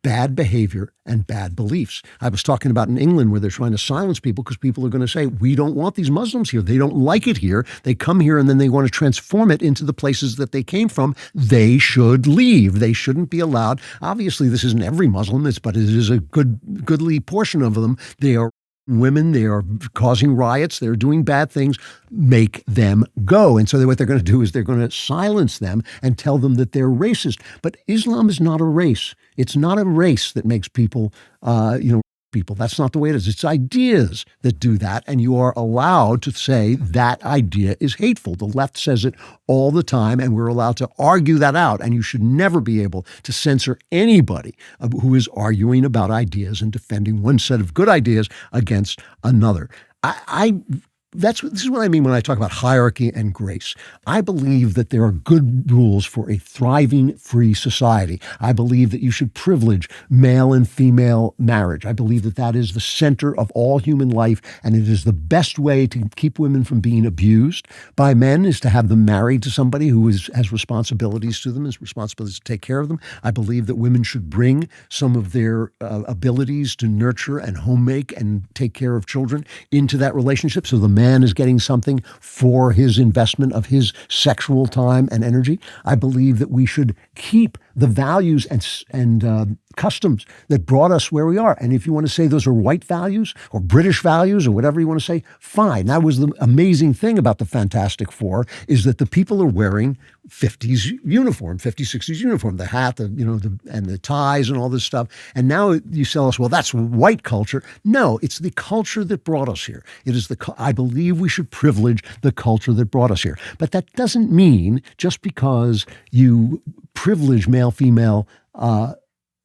bad behavior and bad beliefs. I was talking about in England where they're trying to silence people because people are going to say, we don't want these Muslims here. They don't like it here. They come here and then they want to transform it into the places that they came from. They should leave. They shouldn't be allowed. Obviously, this isn't every Muslim, but it is a goodly portion of them. They are women, they are causing riots, they're doing bad things. Make them go. And so what they're going to do is they're going to silence them and tell them that they're racist. But Islam is not a race. It's not a race that makes people, people. That's not the way it is. It's ideas that do that. And you are allowed to say that idea is hateful. The left says it all the time, and we're allowed to argue that out. And you should never be able to censor anybody who is arguing about ideas and defending one set of good ideas against another. This is what I mean when I talk about hierarchy and grace. I believe that there are good rules for a thriving, free society. I believe that you should privilege male and female marriage. I believe that that is the center of all human life, and it is the best way to keep women from being abused by men is to have them married to somebody who has responsibilities to them, has responsibilities to take care of them. I believe that women should bring some of their abilities to nurture and homemake and take care of children into that relationship, so the man is getting something for his investment of his sexual time and energy. I believe that we should keep the values and customs that brought us where we are. And if you want to say those are white values or British values or whatever you want to say, fine. That was the amazing thing about the Fantastic Four, is that the people are wearing 50s uniform, 50s, 60s uniform, the hat, and the ties and all this stuff. And now you sell us, well, that's white culture. No, it's the culture that brought us here. It is I believe we should privilege the culture that brought us here. But that doesn't mean just because you privilege male-female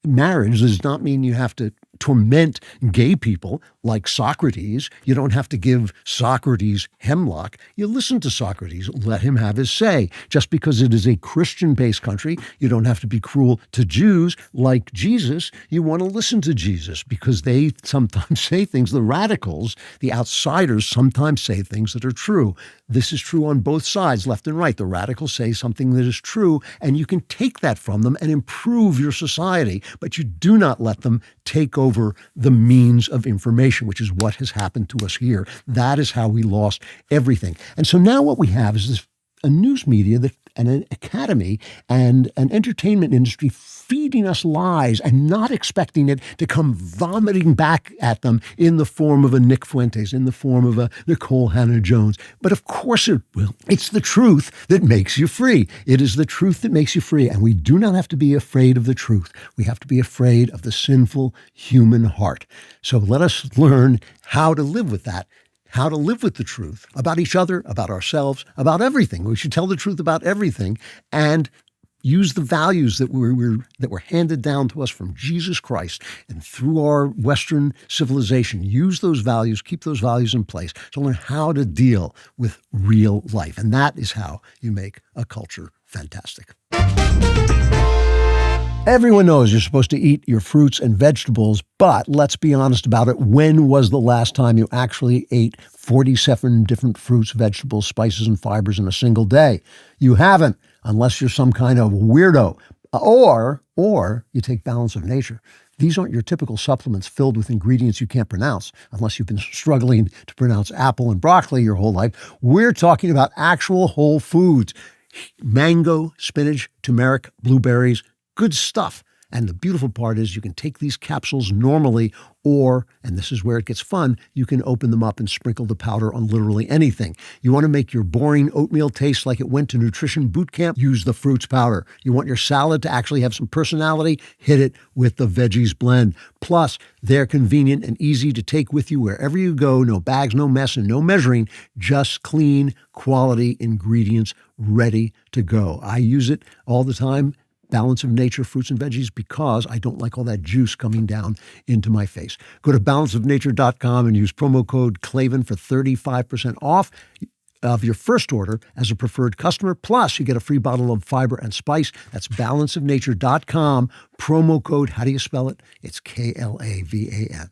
marriage does not mean you have to torment gay people like Socrates. You don't have to give Socrates hemlock. You listen to Socrates, let him have his say. Just because it is a Christian-based country, you don't have to be cruel to Jews like Jesus. You want to listen to Jesus because they sometimes say things, the radicals, the outsiders sometimes say things that are true. This is true on both sides, left and right. The radicals say something that is true, and you can take that from them and improve your society, but you do not let them take over the means of information, which is what has happened to us here. That is how we lost everything. And so now what we have is a news media and an academy and an entertainment industry feeding us lies and not expecting it to come vomiting back at them in the form of a Nick Fuentes, in the form of a Nicole Hannah-Jones. But of course it will. It's the truth that makes you free. It is the truth that makes you free. And we do not have to be afraid of the truth. We have to be afraid of the sinful human heart. So let us learn how to live with that. How to live with the truth about each other, about ourselves, about everything. We should tell the truth about everything and use the values that were handed down to us from Jesus Christ and through our Western civilization. Use those values, keep those values in place to learn how to deal with real life. And that is how you make a culture fantastic. Everyone knows you're supposed to eat your fruits and vegetables, but let's be honest about it. When was the last time you actually ate 47 different fruits, vegetables, spices, and fibers in a single day? You haven't, unless you're some kind of weirdo. Or you take Balance of Nature. These aren't your typical supplements filled with ingredients you can't pronounce, unless you've been struggling to pronounce apple and broccoli your whole life. We're talking about actual whole foods. Mango, spinach, turmeric, blueberries, good stuff. And the beautiful part is you can take these capsules normally Or, and this is where it gets fun, you can open them up and sprinkle the powder on literally anything. You want to make your boring oatmeal taste like it went to nutrition boot camp? Use the fruits powder. You want your salad to actually have some personality? Hit it with the veggies blend. Plus, they're convenient and easy to take with you wherever you go. No bags, no mess, and no measuring. Just clean, quality ingredients ready to go. I use it all the time. Balance of Nature fruits and veggies, because I don't like all that juice coming down into my face. Go to balanceofnature.com and use promo code Klavan for 35% off of your first order as a preferred customer. Plus, you get a free bottle of fiber and spice. That's balanceofnature.com. Promo code, how do you spell it? It's Klavan.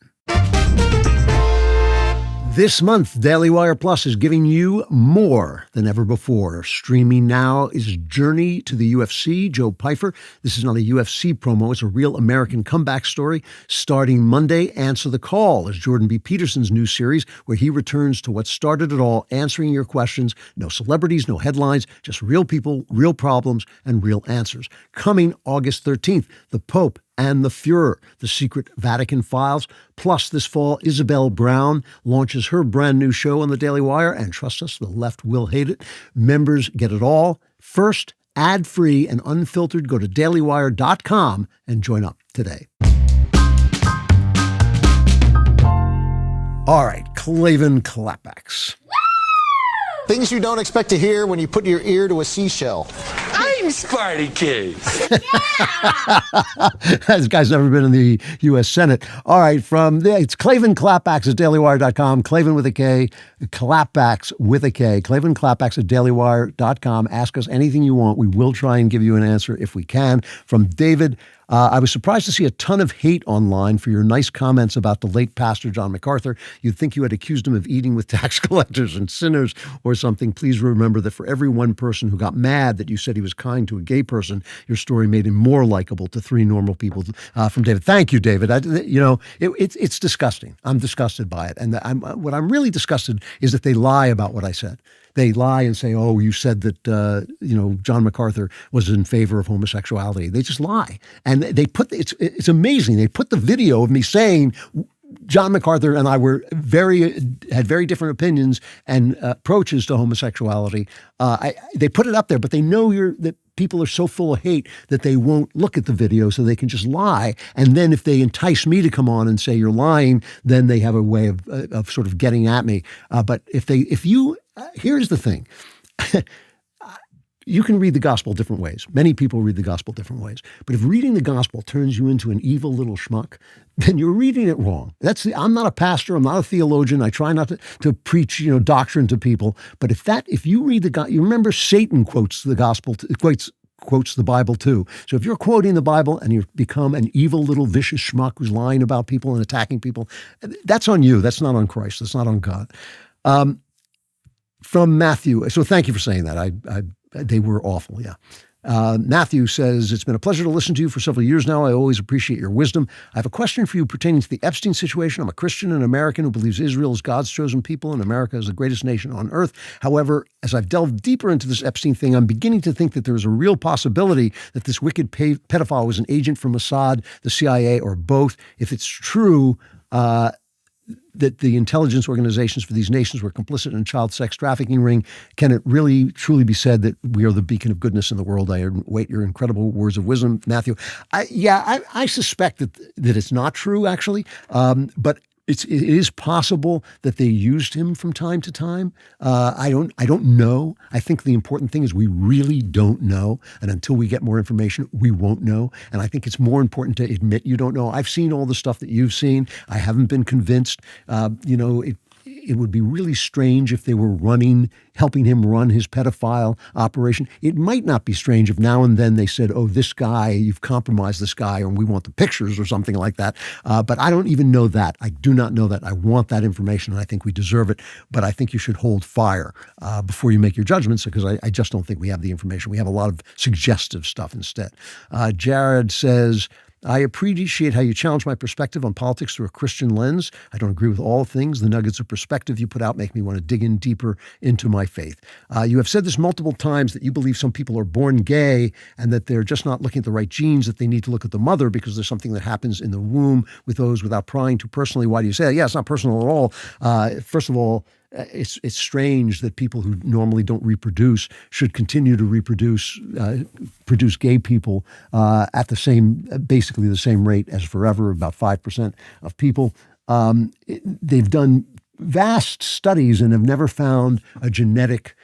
This month, DailyWire Plus is giving you more than ever before. Streaming now is Journey to the UFC, Joe Pyfer. This is not a UFC promo. It's a real American comeback story. Starting Monday, Answer the Call is Jordan B. Peterson's new series where he returns to what started it all, answering your questions. No celebrities, no headlines, just real people, real problems, and real answers. Coming August 13th, The Pope and the Fuhrer, The Secret Vatican Files. Plus, this fall, Isabel Brown launches her brand new show on the Daily Wire, and trust us, the left will hate it. Members get it all. First, ad-free and unfiltered. Go to dailywire.com and join up today. All right, Klavan Klapbacks. Things you don't expect to hear when you put your ear to a seashell. I'm Spartacus. This guy's never been in the U.S. Senate. All right, it's Klavan Klapbacks at dailywire.com. Klavan with a K, Klapbacks with a K. Klavan Klapbacks at dailywire.com. Ask us anything you want. We will try and give you an answer if we can. From David, I was surprised to see a ton of hate online for your nice comments about the late Pastor John MacArthur. You'd think you had accused him of eating with tax collectors and sinners or something. Please remember that for every one person who got mad that you said he was kind to a gay person, your story made him more likable to three normal people. From David. Thank you, David. It's disgusting. I'm disgusted by it. And what I'm really disgusted is that they lie about what I said. They lie and say, oh, you said that, John MacArthur was in favor of homosexuality. They just lie. And they it's amazing. They put the video of me saying John MacArthur and I had very different opinions and approaches to homosexuality. They put it up there, but they know that people are so full of hate that they won't look at the video, so they can just lie. And then if they entice me to come on and say you're lying, then they have a way of sort of getting at me. But here's the thing. You can read the gospel different ways. Many people read the gospel different ways. But if reading the gospel turns you into an evil little schmuck, then you're reading it wrong. I'm not a pastor. I'm not a theologian. I try not to preach, doctrine to people. But if you read the gospel, you remember Satan quotes the gospel, quotes the Bible too. So if you're quoting the Bible and you become an evil little vicious schmuck who's lying about people and attacking people, that's on you. That's not on Christ. That's not on God. From Matthew. So thank you for saying that. They were awful, yeah. Matthew says, it's been a pleasure to listen to you for several years now. I always appreciate your wisdom. I have a question for you pertaining to the Epstein situation. I'm a Christian and American who believes Israel is God's chosen people and America is the greatest nation on earth. However, as I've delved deeper into this Epstein thing, I'm beginning to think that there is a real possibility that this wicked pedophile was an agent from Mossad, the CIA, or both. If it's true, that the intelligence organizations for these nations were complicit in child sex trafficking ring, can it really truly be said that we are the beacon of goodness in the world? I await your incredible words of wisdom, Matthew. I suspect that it's not true, actually, but it is possible that they used him from time to time. I don't know. I think the important thing is we really don't know. And until we get more information, we won't know. And I think it's more important to admit you don't know. I've seen all the stuff that you've seen. I haven't been convinced. It would be really strange if they were helping him run his pedophile operation. It might not be strange if now and then they said, oh, this guy, you've compromised this guy, or we want the pictures or something like that. But I don't even know that. I do not know that. I want that information, and I think we deserve it. But I think you should hold fire before you make your judgments, because I just don't think we have the information. We have a lot of suggestive stuff instead. Jared says, I appreciate how you challenge my perspective on politics through a Christian lens. I don't agree with all things. The nuggets of perspective you put out make me want to dig in deeper into my faith. You have said this multiple times that you believe some people are born gay and that they're just not looking at the right genes, that they need to look at the mother because there's something that happens in the womb with those without prying too personally. Why do you say that? Yeah, it's not personal at all. First of all, it's strange that people who normally don't reproduce should continue to produce gay people at basically the same rate as forever, about 5% of people. They've done vast studies and have never found a genetic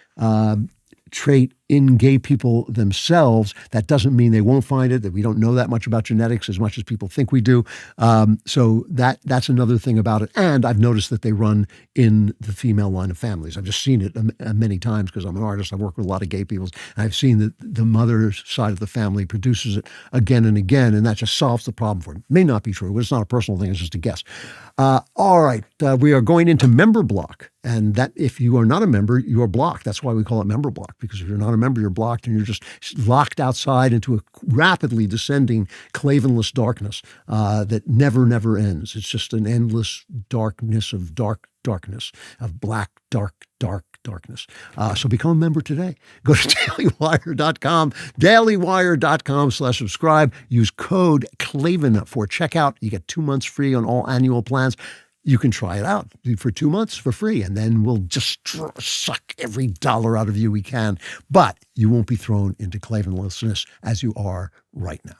trait in gay people themselves. That doesn't mean they won't find it, that we don't know that much about genetics as much as people think we do. So that's another thing about it. And I've noticed that they run in the female line of families. I've just seen it many times because I'm an artist. I work with a lot of gay people. And I've seen that the mother's side of the family produces it again and again, and that just solves the problem for it. It may not be true, but it's not a personal thing. It's just a guess. All right. We are going into member block. And that if you are not a member, you are blocked. That's why we call it member block, because if you're not a member, you're blocked and you're just locked outside into a rapidly descending Klavanless darkness that never ends. It's just an endless darkness of darkness, of black, darkness. So become a member today. Go to dailywire.com, dailywire.com/subscribe. Use code Klavan for checkout. You get 2 months free on all annual plans. You can try it out for 2 months for free, and then we'll just suck every dollar out of you we can. But you won't be thrown into Klavanlessness as you are right now.